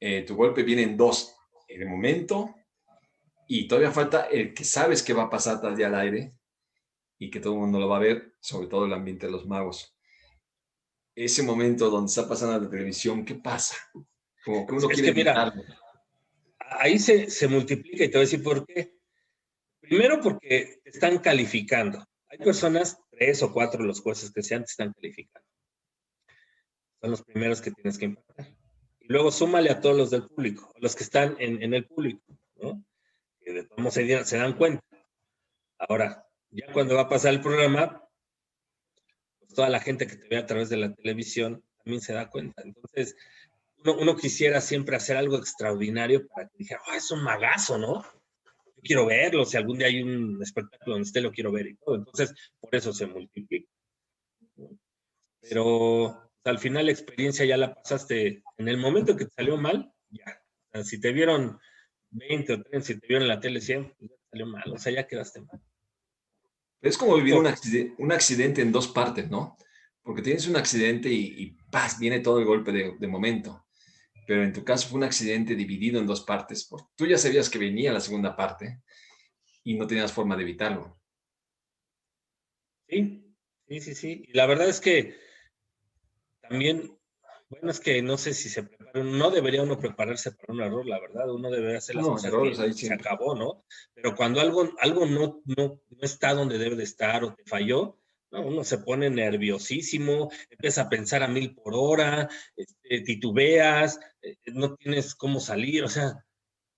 Tu golpe viene en dos, de momento, y todavía falta el que sabes que va a pasar tal día al aire y que todo el mundo lo va a ver, sobre todo el ambiente de los magos. Ese momento donde está pasando la televisión, ¿qué pasa? Como que uno Es quiere que mira, evitarlo. ahí se multiplica y te voy a decir por qué. Primero porque te están calificando. Hay personas, 3 o 4 los jueces que sean, te están calificando. Son los primeros que tienes que impactar. Y luego súmale a todos los del público, los que están en el público, ¿no? Que de todos modos se dan cuenta. Ahora, ya cuando va a pasar el programa, pues toda la gente que te ve a través de la televisión también se da cuenta. Entonces, uno quisiera siempre hacer algo extraordinario para que dijera, oh, es un magazo, ¿no? Yo quiero verlo, si algún día hay un espectáculo donde usted lo quiero ver y todo. Entonces, por eso se multiplica. Pero al final la experiencia ya la pasaste. En el momento que te salió mal, ya. O sea, si te vieron 20 o 30, si te vieron en la tele 100, pues ya te salió mal. O sea, ya quedaste mal. Es como vivir Digo, un accidente en dos partes, ¿no? Porque tienes un accidente y ¡paz! Viene todo el golpe de momento. Pero en tu caso fue un accidente dividido en dos partes. Porque tú ya sabías que venía la segunda parte y no tenías forma de evitarlo. sí. Y la verdad es que también, bueno, es que no sé si se prepara, no debería uno prepararse para un error, la verdad, uno debe hacer las No, cosas errores bien ahí y se siempre. acabó, ¿no? Pero cuando algo no está donde debe de estar o te falló, no, uno se pone nerviosísimo, empieza a pensar a 1000 por hora, titubeas, no tienes cómo salir, o sea,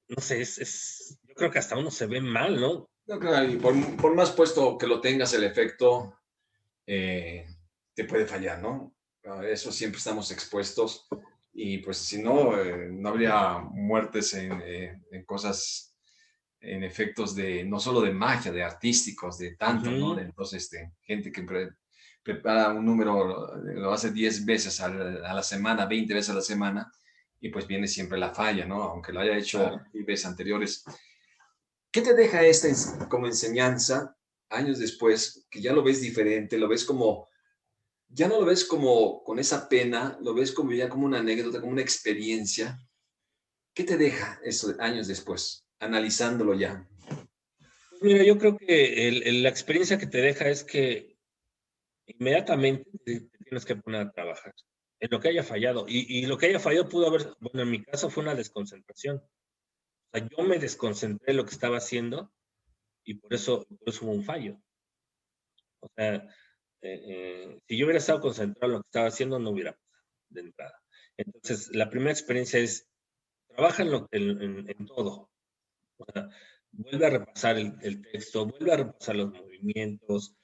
no sé, yo creo que hasta uno se ve mal, ¿no? No, claro, y por más puesto que lo tengas, el efecto eh, te puede fallar, ¿no? A eso siempre estamos expuestos y pues si no, no habría muertes en cosas, en efectos de, no solo de magia, de artísticos, de tanto, ¿no? Ujú. De, entonces, gente que prepara un número, lo hace 10 veces a la semana, 20 veces a la semana, y pues viene siempre la falla, ¿no? Aunque lo haya hecho Claro. veces anteriores. ¿Qué te deja como enseñanza años después, que ya lo ves diferente, lo ves como, ya no lo ves como con esa pena, lo ves como ya como una anécdota, como una experiencia? ¿Qué te deja eso años después, analizándolo ya? Pues mira, yo creo que la experiencia que te deja es que inmediatamente te tienes que poner a trabajar en lo que haya fallado. Y lo que haya fallado pudo haber, bueno, en mi caso fue una desconcentración. O sea, yo me desconcentré en lo que estaba haciendo y por eso hubo un fallo. O sea, si yo hubiera estado concentrado en lo que estaba haciendo, no hubiera pasado de entrada. Entonces, la primera experiencia es, trabaja en todo. O sea, vuelve a repasar el texto, vuelve a repasar los movimientos,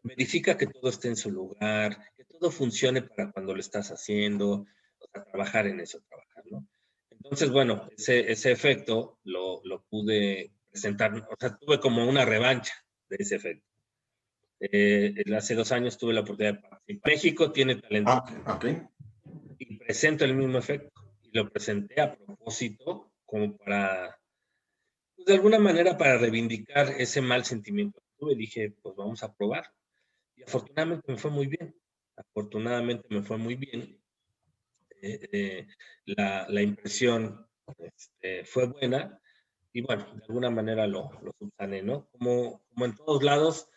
verifica que todo esté en su lugar, que todo funcione para cuando lo estás haciendo, o sea, trabajar en eso, trabajar, ¿no? Entonces, bueno, ese efecto lo pude presentar, o sea, tuve como una revancha de ese efecto. Hace 2 años tuve la oportunidad de participar. México tiene talento Ah, ok. y presento el mismo efecto. Y lo presenté a propósito como para, pues, de alguna manera para reivindicar ese mal sentimiento que tuve. Dije, pues vamos a probar. Y afortunadamente me fue muy bien. Afortunadamente me fue muy bien. Eh, eh, la impresión fue buena y bueno, de alguna manera lo subsané, ¿no? Como en todos lados,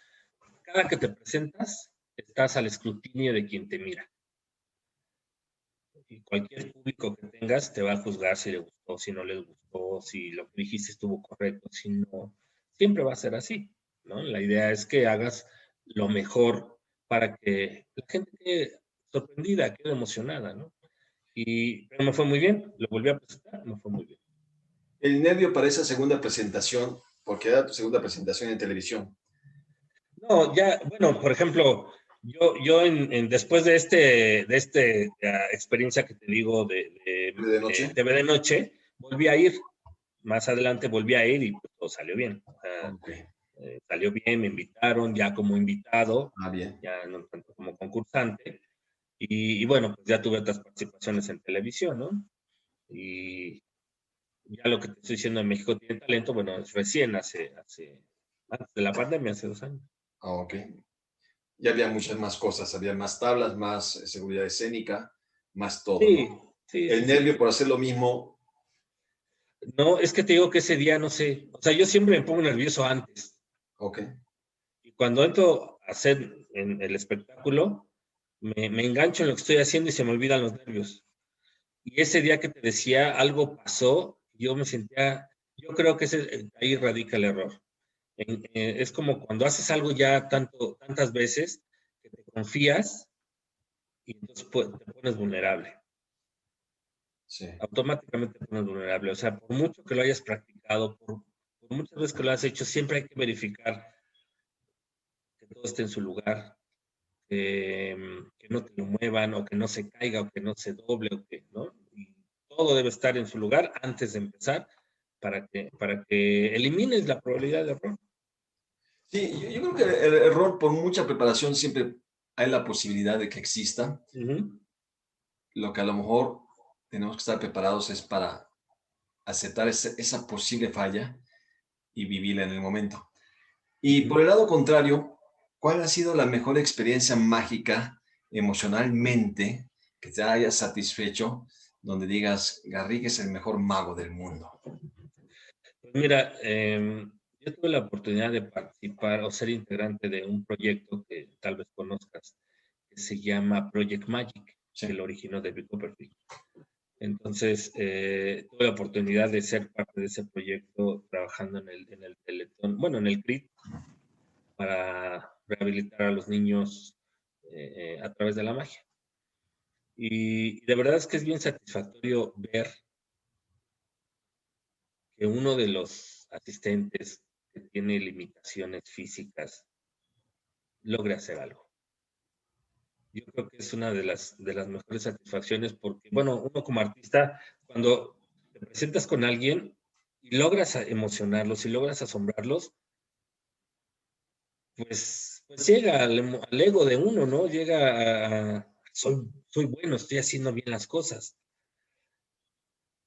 cada que te presentas, estás al escrutinio de quien te mira. Y cualquier público que tengas te va a juzgar si le gustó, si no le gustó, si lo que dijiste estuvo correcto, si no. Siempre va a ser así, ¿no? La idea es que hagas lo mejor para que la gente quede sorprendida, quede emocionada, ¿no? Pero me fue muy bien, lo volví a presentar, me fue muy bien. El nervio para esa segunda presentación, porque era tu segunda presentación en televisión. No, ya, bueno, por ejemplo, yo después de experiencia que te digo ¿De noche? TV de noche, volví a ir, más adelante volví a ir y pues, todo salió bien. O sea, Ok. salió bien, me invitaron ya como invitado, Ah, bien. ya no tanto como concursante. Y bueno, pues ya tuve otras participaciones en televisión, ¿no? Y ya lo que te estoy diciendo en México tiene talento, bueno, es recién antes de la pandemia, hace 2 años. Ah, ok. Ya había muchas más cosas, había más tablas, más seguridad escénica, más todo, ¿no? Sí, sí, sí, El sí. nervio por hacer lo mismo. No, es que te digo que ese día no sé, o sea, yo siempre me pongo nervioso antes Ok. y cuando entro a hacer en el espectáculo, me engancho en lo que estoy haciendo y se me olvidan los nervios. Y ese día que te decía, algo pasó, yo me sentía, yo creo que ahí radica el error. Es como cuando haces algo ya tantas veces que te confías y entonces te pones vulnerable. Sí. Automáticamente te pones vulnerable. O sea, por mucho que lo hayas practicado, por muchas veces que lo has hecho, siempre hay que verificar que todo esté en su lugar, que no te lo muevan o que no se caiga o que no se doble o que, ¿no? Y todo debe estar en su lugar antes de empezar para que elimines la probabilidad de error. Sí, yo creo que el error, por mucha preparación, siempre hay la posibilidad de que exista. Ujú. Lo que a lo mejor tenemos que estar preparados es para aceptar esa posible falla y vivirla en el momento. Y Ujú. por el lado contrario, ¿cuál ha sido la mejor experiencia mágica emocionalmente que te haya satisfecho, donde digas, Garrigue es el mejor mago del mundo? Pues mira, yo tuve la oportunidad de participar o ser integrante de un proyecto que tal vez conozcas, que se llama Project Magic, que Sí. lo originó David Copperfield. Entonces, tuve la oportunidad de ser parte de ese proyecto trabajando en el Teletón, bueno, en el CRIT, para rehabilitar a los niños a través de la magia. Y de verdad es que es bien satisfactorio ver que uno de los asistentes que tiene limitaciones físicas logre hacer algo. Yo creo que es una de las mejores satisfacciones porque, bueno, uno como artista, cuando te presentas con alguien y logras emocionarlos y logras asombrarlos, pues pues llega al ego de uno, ¿no? Llega soy bueno, estoy haciendo bien las cosas.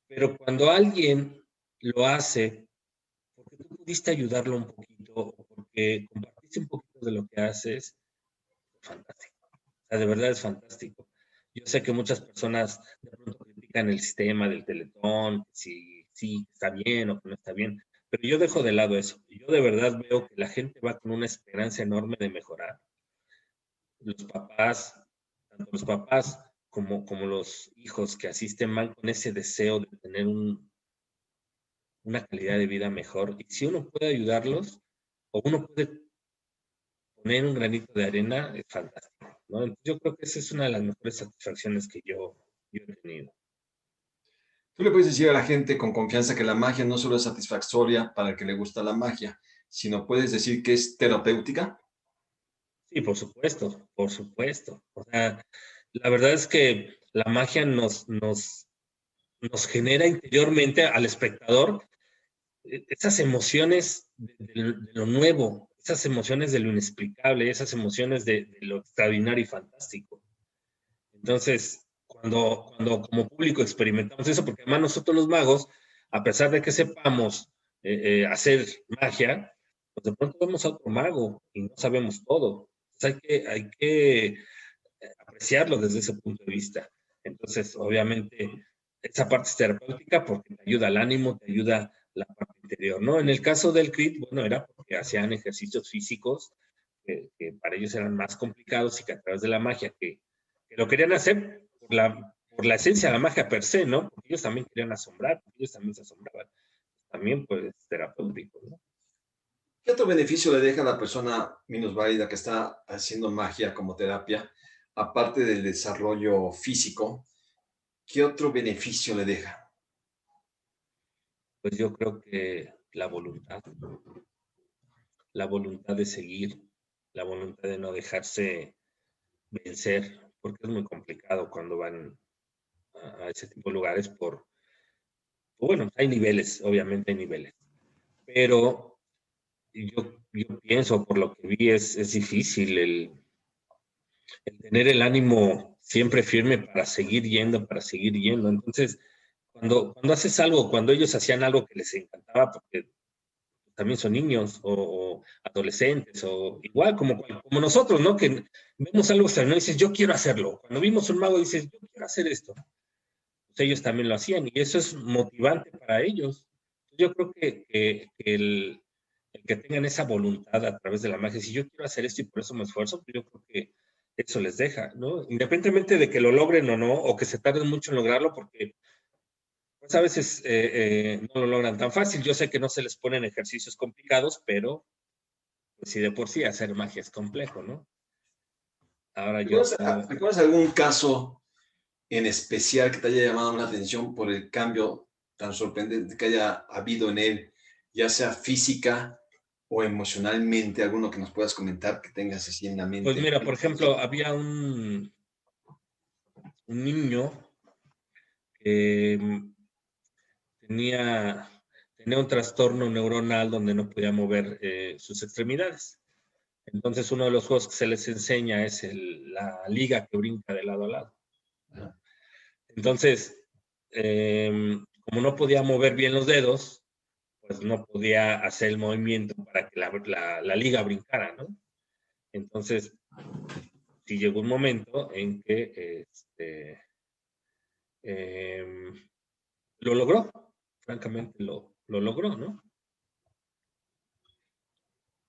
Pero cuando alguien lo hace porque tú pudiste ayudarlo un poquito, o porque compartiste un poquito de lo que haces, fantástico. O sea, de verdad es fantástico. Yo sé que muchas personas de pronto critican el sistema del Teletón, si sí está bien o que no está bien, pero yo dejo de lado eso. Yo de verdad veo que la gente va con una esperanza enorme de mejorar. Los papás, tanto los papás como los hijos que asisten van con ese deseo de tener una calidad de vida mejor. Y si uno puede ayudarlos, o uno puede poner un granito de arena, es fantástico, ¿no? Entonces, yo creo que esa es una de las mejores satisfacciones que yo he tenido. Tú le puedes decir a la gente con confianza que la magia no solo es satisfactoria para el que le gusta la magia, sino puedes decir que es terapéutica. Sí, por supuesto, por supuesto. O sea, la verdad es que la magia nos genera interiormente al espectador esas emociones de lo nuevo, esas emociones de lo inexplicable, esas emociones de lo extraordinario y fantástico. Entonces, cuando como público experimentamos eso, porque además nosotros los magos, a pesar de que sepamos hacer magia, pues de pronto vemos a otro mago y no sabemos todo. Entonces hay que apreciarlo desde ese punto de vista. Entonces, obviamente, esa parte es terapéutica porque te ayuda al ánimo, te ayuda la parte interior, ¿no? En el caso del CRIT, bueno, era porque hacían ejercicios físicos que para ellos eran más complicados y que a través de la magia que lo querían hacer por la esencia de la magia per se, ¿no? Porque ellos también querían asombrar, ellos también se asombraban. También, pues, terapéutico, ¿no? ¿Qué otro beneficio le deja a la persona minusválida que está haciendo magia como terapia, aparte del desarrollo físico? ¿Qué otro beneficio le deja? Pues yo creo que la voluntad de seguir, la voluntad de no dejarse vencer, porque es muy complicado cuando van a ese tipo de lugares bueno, hay niveles, obviamente hay niveles, pero yo pienso, por lo que vi, es difícil el tener el ánimo siempre firme para seguir yendo, para seguir yendo. Entonces, cuando haces algo, cuando ellos hacían algo que les encantaba, porque también son niños o adolescentes o igual como nosotros, ¿no? Que vemos algo extraño y dices, yo quiero hacerlo. Cuando vimos un mago dices, yo quiero hacer esto. Pues ellos también lo hacían y eso es motivante para ellos. Yo creo que el que tengan esa voluntad a través de la magia, si yo quiero hacer esto y por eso me esfuerzo, pues yo creo que eso les deja, ¿no? Independientemente de que lo logren o no, o que se tarden mucho en lograrlo, porque pues a veces no lo logran tan fácil. Yo sé que no se les ponen ejercicios complicados, pero pues si de por sí hacer magia es complejo, ¿no? Ahora yo tengo, ¿Recuerdas algún caso en especial que te haya llamado la atención por el cambio tan sorprendente que haya habido en él, ya sea física o emocionalmente? Alguno que nos puedas comentar que tengas así en la pues mente. mira, por ejemplo, había un niño que tenía, tenía un trastorno neuronal donde no podía mover sus extremidades. Entonces uno de los juegos que se les enseña es la liga que brinca de lado a lado, ¿no? Entonces, como no podía mover bien los dedos, pues no podía hacer el movimiento para que la liga brincara, ¿no? Entonces, sí llegó un momento en que eh, lo logró, francamente lo logró, ¿no?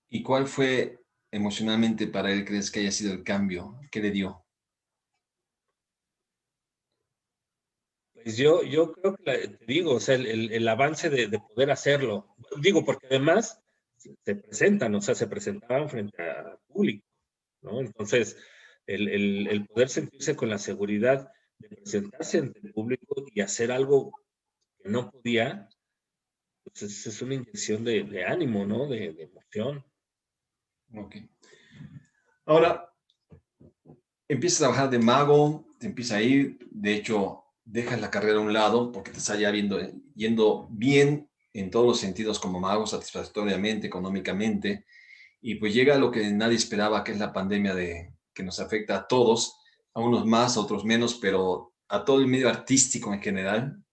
¿Y cuál fue emocionalmente para él, crees que haya sido el cambio? ¿Qué le dio? Pues yo creo que, te digo, o sea, el avance de poder hacerlo, digo, porque además se presentan, o sea, se presentaban frente a público, ¿no? Entonces, el poder sentirse con la seguridad de presentarse ante el público y hacer algo que no podía, pues es una inyección de ánimo, ¿no? De emoción. Ok. Ahora, empiezas a trabajar de mago, te empieza a ir, de hecho, dejas la carrera a un lado porque te está ya yendo bien en todos los sentidos como mago, satisfactoriamente, económicamente, Y pues llega lo que nadie esperaba, que es la pandemia que nos afecta a todos, a unos más, a otros menos, pero a todo el medio artístico en general,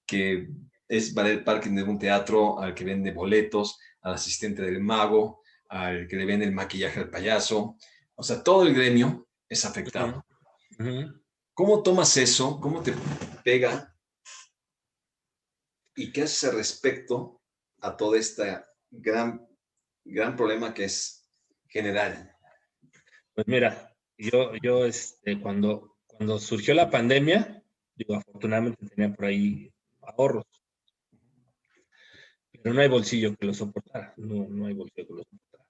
que es ballet parking de un teatro, al que vende boletos, al asistente del mago, al que le vende el maquillaje al payaso. O sea, todo el gremio es Ujú, afectado. ujú. ¿Cómo tomas eso? ¿Cómo te pega? ¿Y qué haces al respecto a todo este gran problema que es general? Pues mira, cuando surgió la pandemia, digo, afortunadamente tenía por ahí ahorros, pero no hay bolsillo que lo soportara, no hay bolsillo que lo soportara.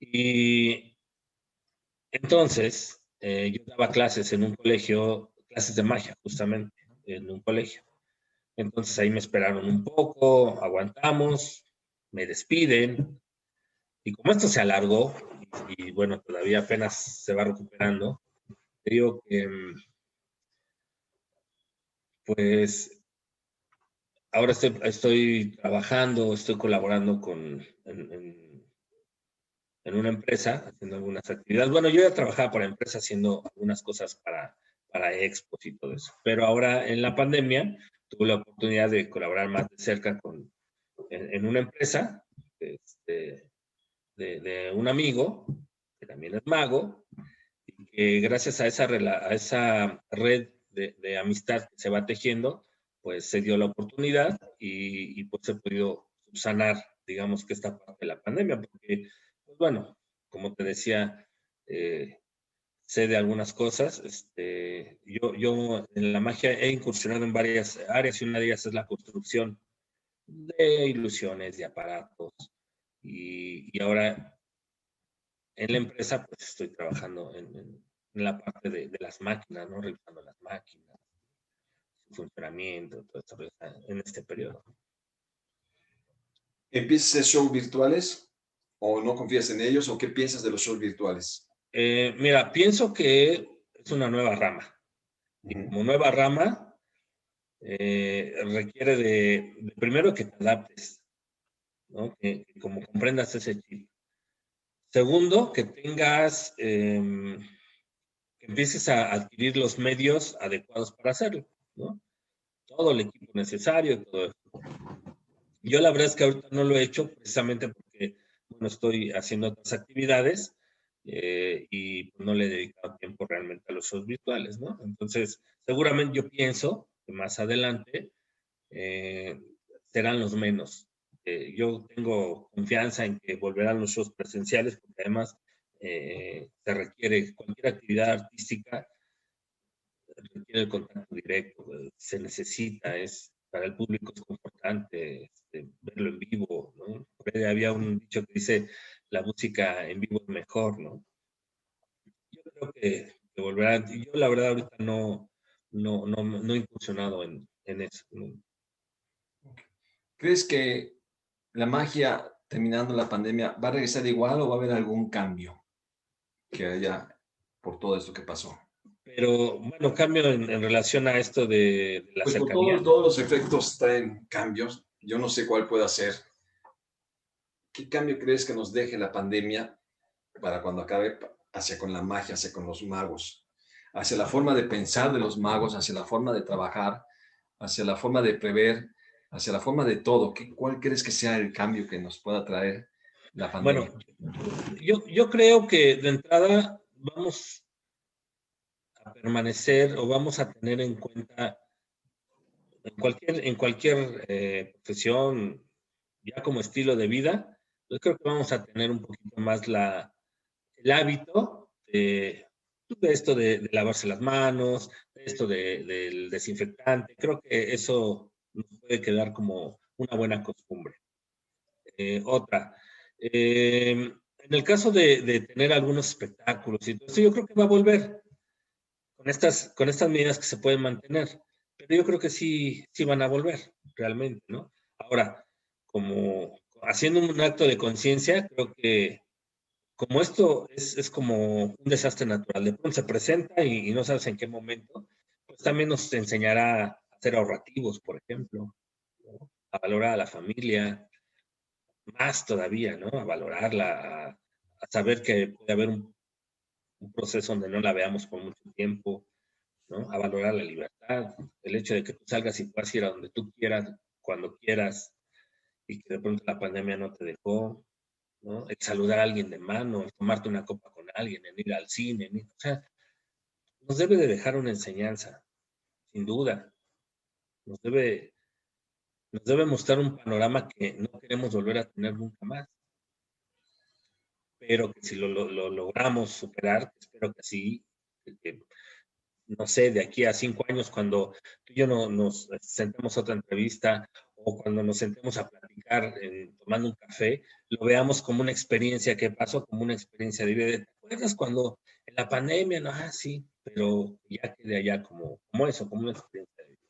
Y entonces, yo daba clases en un colegio, clases de magia, justamente, en un colegio. Entonces ahí me esperaron un poco, aguantamos, me despiden, y como esto se alargó, y bueno, todavía apenas se va recuperando, te digo que, pues, ahora estoy trabajando, estoy colaborando en una empresa, haciendo algunas actividades. Bueno, yo ya trabajaba para empresa haciendo algunas cosas para expos y todo eso, pero ahora en la pandemia tuve la oportunidad de colaborar más de cerca en una empresa este, de un amigo, que también es mago, y que gracias a esa red de amistad que se va tejiendo, pues se dio la oportunidad y pues he podido subsanar, digamos que esta parte de la pandemia, porque, pues bueno, como te decía, eh, sé de algunas cosas. Yo en la magia he incursionado en varias áreas y una de ellas es la construcción de ilusiones, de aparatos. Y ahora en la empresa, pues estoy trabajando en la parte de las máquinas, ¿no? Revisando las máquinas, su funcionamiento, todo esto en este periodo. ¿Empiezas a hacer shows virtuales o no confías en ellos o qué piensas de los shows virtuales? Mira, pienso que es una nueva rama. Y Ujú. como nueva rama, requiere de primero que te adaptes, ¿no? Que como comprendas ese chip. Segundo, que tengas, que empieces a adquirir los medios adecuados para hacerlo, ¿no? Todo el equipo necesario, todo eso. Yo la verdad es que ahorita no lo he hecho precisamente porque, bueno, estoy haciendo otras actividades y pues, no le he dedicado tiempo realmente a los shows virtuales, ¿no? Entonces, seguramente yo pienso que más adelante eh, serán los menos. Yo tengo confianza en que volverán los shows presenciales porque además se requiere cualquier actividad artística, requiere el contacto directo, se necesita, para el público es importante verlo en vivo, ¿no? Por ahí había un dicho que dice, la música en vivo es mejor, ¿no? Yo creo que volverán, y yo la verdad ahorita no he incursionado en eso, ¿no? ¿Crees que la magia, terminando la pandemia, va a regresar igual o va a haber algún cambio que haya por todo esto que pasó? Pero bueno, cambio en relación a esto de la Pues por cercanía. todos los efectos traen cambios. Yo no sé cuál pueda ser. ¿Qué cambio crees que nos deje la pandemia para cuando acabe hacia con la magia, hacia con los magos? Hacia la forma de pensar de los magos, hacia la forma de trabajar, hacia la forma de prever, hacia la forma de todo. ¿Cuál crees que sea el cambio que nos pueda traer la Bueno, pandemia? yo creo que de entrada vamos a permanecer o vamos a tener en cuenta en cualquier profesión, ya como estilo de vida, yo creo que vamos a tener un poquito más el hábito de esto de lavarse las manos, de esto del desinfectante. Creo que eso nos puede quedar como una buena costumbre. Otra, en el caso de tener algunos espectáculos y todo eso, yo creo que va a volver con estas medidas que se pueden mantener, pero yo creo que sí van a volver realmente, ¿no? Ahora, como haciendo un acto de conciencia, creo que como esto es como un desastre natural, de pronto se presenta y no sabes en qué momento, pues también nos enseñará a ser ahorrativos, por ejemplo, ¿no? A valorar a la familia, más todavía, ¿no? A valorarla, a saber que puede haber un proceso donde no la veamos por mucho tiempo, ¿no? A valorar la libertad, el hecho de que tú salgas y puedas ir a donde tú quieras, cuando quieras, y que de pronto la pandemia no te dejó, ¿no? El saludar a alguien de mano, el tomarte una copa con alguien, el ir al cine, o sea, nos debe de dejar una enseñanza, sin duda. Nos debe, nos debe mostrar un panorama que no queremos volver a tener nunca más, pero que si lo logramos superar, espero que sí, que, no sé, de aquí a 5 años, cuando tú y yo nos sentemos a otra entrevista o cuando nos sentemos a platicar tomando un café, lo veamos como una experiencia que pasó, como una experiencia de vida. ¿Te acuerdas cuando en la pandemia? No, sí, pero ya quedé allá como eso, como una experiencia de vida.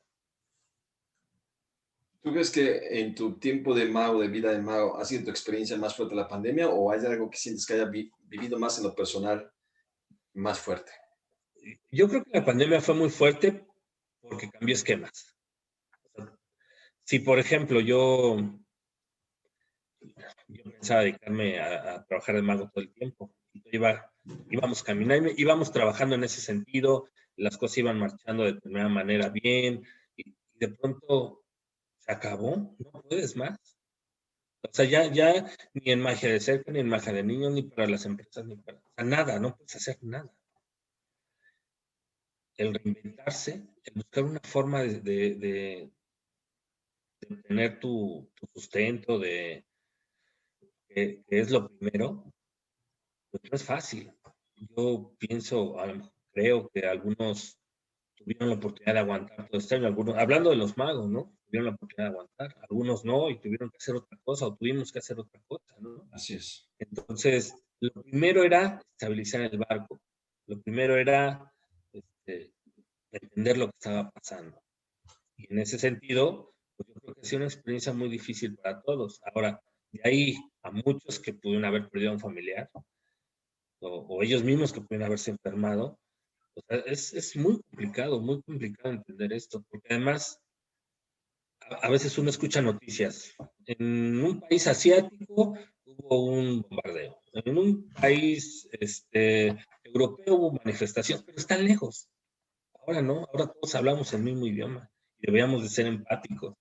¿Tú crees que en tu tiempo de mago, de vida de mago, ha sido tu experiencia más fuerte la pandemia o hay algo que sientes que haya vivido más en lo personal, más fuerte? Yo creo que la pandemia fue muy fuerte porque cambió esquemas. Si, por ejemplo, yo pensaba dedicarme a trabajar de mago todo el tiempo. Íbamos caminando, íbamos trabajando en ese sentido, las cosas iban marchando de determinada manera bien, y de pronto se acabó, no puedes más. O sea, ya ni en magia de cerca, ni en magia de niños, ni para las empresas, ni para, o sea, nada, no puedes hacer nada. El reinventarse, el buscar una forma de tener tu sustento, que es lo primero, pues no es fácil. Yo pienso, creo que algunos tuvieron la oportunidad de aguantar todo este año, algunos, hablando de los magos, ¿no? Tuvieron la oportunidad de aguantar, algunos no, y tuvieron que hacer otra cosa, o tuvimos que hacer otra cosa, ¿no? Así es. Entonces, lo primero era estabilizar el barco, lo primero era este, entender lo que estaba pasando. Y en ese sentido, pues yo creo que ha sido una experiencia muy difícil para todos. Ahora, de ahí a muchos que pudieron haber perdido a un familiar, o ellos mismos que pueden haberse enfermado. O sea, es muy complicado entender esto, porque además a veces uno escucha noticias. En un país asiático hubo un bombardeo, en un país europeo hubo manifestaciones, pero están lejos. Ahora no, ahora todos hablamos el mismo idioma y deberíamos de ser empáticos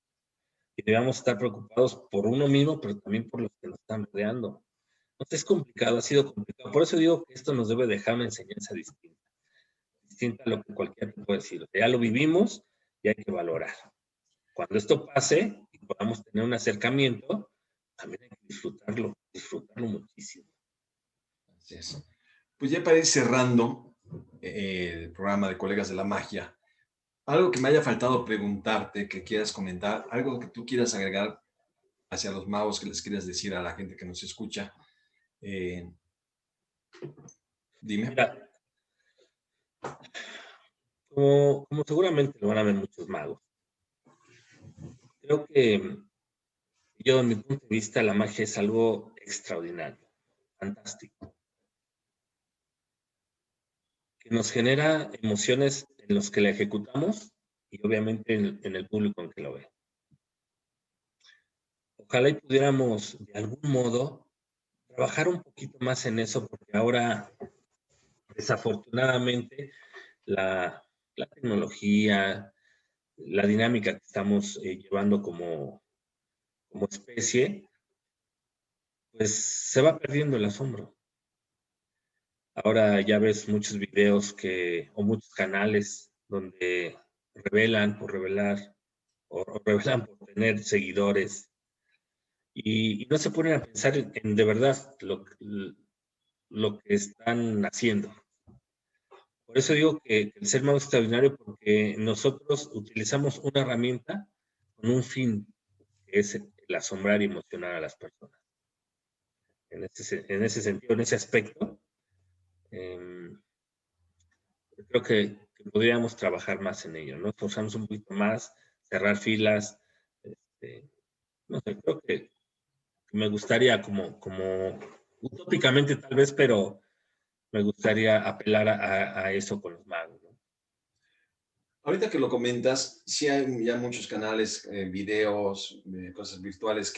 y deberíamos estar preocupados por uno mismo, pero también por los que nos están rodeando. Entonces es complicado, ha sido complicado. Por eso digo que esto nos debe dejar una enseñanza distinta a lo que cualquiera te puede decir. Ya lo vivimos y hay que valorar. Cuando esto pase y podamos tener un acercamiento, también hay que disfrutarlo muchísimo. Así es. Pues ya para ir cerrando el programa de Colegas de la Magia, algo que me haya faltado preguntarte, que quieras comentar, algo que tú quieras agregar hacia los magos, que les quieras decir a la gente que nos escucha, eh, dime. Mira, como seguramente lo van a ver muchos magos, creo que yo, desde mi punto de vista, la magia es algo extraordinario, fantástico, que nos genera emociones en los que la ejecutamos y obviamente en el público en que lo ve. Ojalá y pudiéramos de algún modo trabajar un poquito más en eso, porque ahora, desafortunadamente, la tecnología, la dinámica que estamos llevando como especie, pues se va perdiendo el asombro. Ahora ya ves muchos videos o muchos canales donde revelan por revelar o revelan por tener seguidores y no se ponen a pensar en de verdad lo que están haciendo. Por eso digo que el ser mago es extraordinario porque nosotros utilizamos una herramienta con un fin, que es el asombrar y emocionar a las personas. En ese sentido, en ese aspecto, eh, creo que podríamos trabajar más en ello, ¿no? Esforzarnos un poquito más, cerrar filas. Este, no sé, creo que me gustaría como utópicamente tal vez, pero me gustaría apelar a eso con los magos, ¿no? Ahorita que lo comentas, sí hay ya muchos canales, videos, cosas virtuales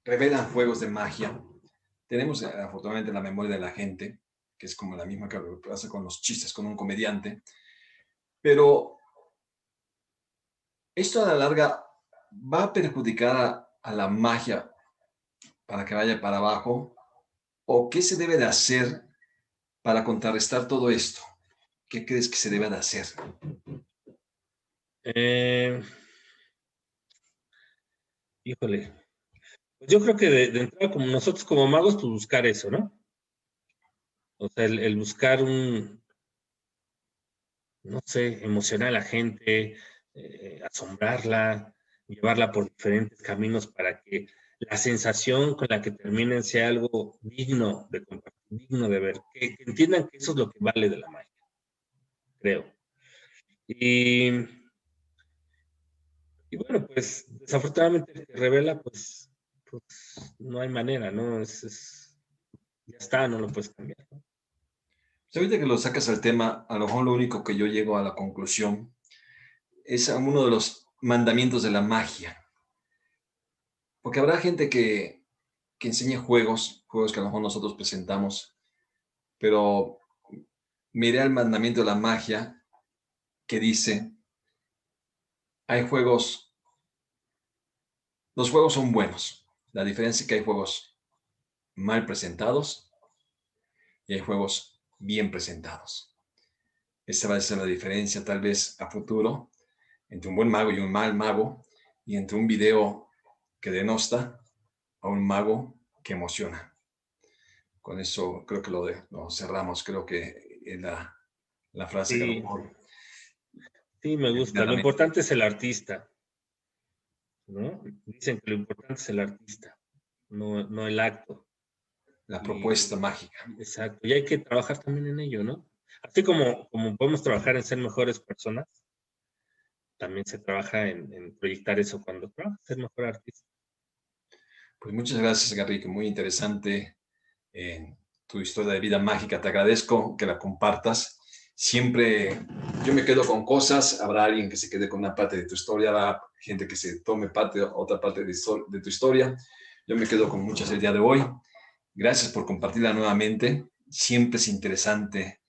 revelan juegos de magia. Tenemos afortunadamente la memoria de la gente, que es como la misma que pasa con los chistes con un comediante, pero esto a la larga va a perjudicar a la magia para que vaya para abajo, o qué se debe de hacer para contrarrestar todo esto. ¿Qué crees que se debe de hacer? Eh, híjole, pues yo creo que de entrada, como nosotros como magos, pues buscar eso, ¿no? O sea, el buscar no sé, emocionar a la gente, asombrarla, llevarla por diferentes caminos para que la sensación con la que terminen sea algo digno de compartir, digno de ver, que entiendan que eso es lo que vale de la magia, creo. Y, y bueno, pues desafortunadamente el que revela, pues no hay manera, ¿no? Ya está, no lo puedes cambiar, ¿no? Pues ahorita que lo sacas al tema, a lo mejor lo único que yo llego a la conclusión es a uno de los mandamientos de la magia. Porque habrá gente que enseña juegos que a lo mejor nosotros presentamos, pero miré el mandamiento de la magia que dice, hay juegos, los juegos son buenos. La diferencia es que hay juegos mal presentados y hay juegos bien presentados. Esa va a ser la diferencia tal vez a futuro entre un buen mago y un mal mago, y entre un video que denosta a un mago que emociona. Con eso creo que lo cerramos, creo que es la frase que a lo Sí, mejor sí, me gusta. Lo inmediatamente importante es el artista, ¿no? Dicen que lo importante es el artista, no el acto. la Y propuesta mágica. exacto, y hay que trabajar también en ello, ¿no? Así como podemos trabajar en ser mejores personas, también se trabaja en proyectar eso cuando trabajas, ser mejor artista. Pues muchas gracias, Garrick, muy interesante tu historia de vida mágica. Te agradezco que la compartas. Siempre yo me quedo con cosas, habrá alguien que se quede con una parte de tu historia, habrá gente que se tome otra parte de tu historia. Yo me quedo con muchas el día de hoy. Gracias por compartirla nuevamente. Siempre es interesante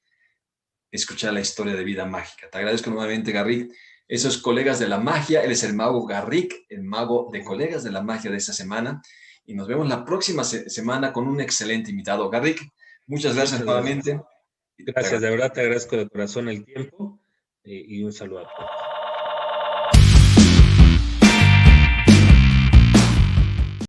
escuchar la historia de vida mágica. Te agradezco nuevamente, Garrick. Esos colegas de la magia, él es el mago Garrick, el mago de colegas de la magia de esta semana. Y nos vemos la próxima semana con un excelente invitado. Garrick, muchas gracias Muchas gracias. nuevamente. Gracias, de verdad te agradezco de corazón el tiempo y un saludo a todos.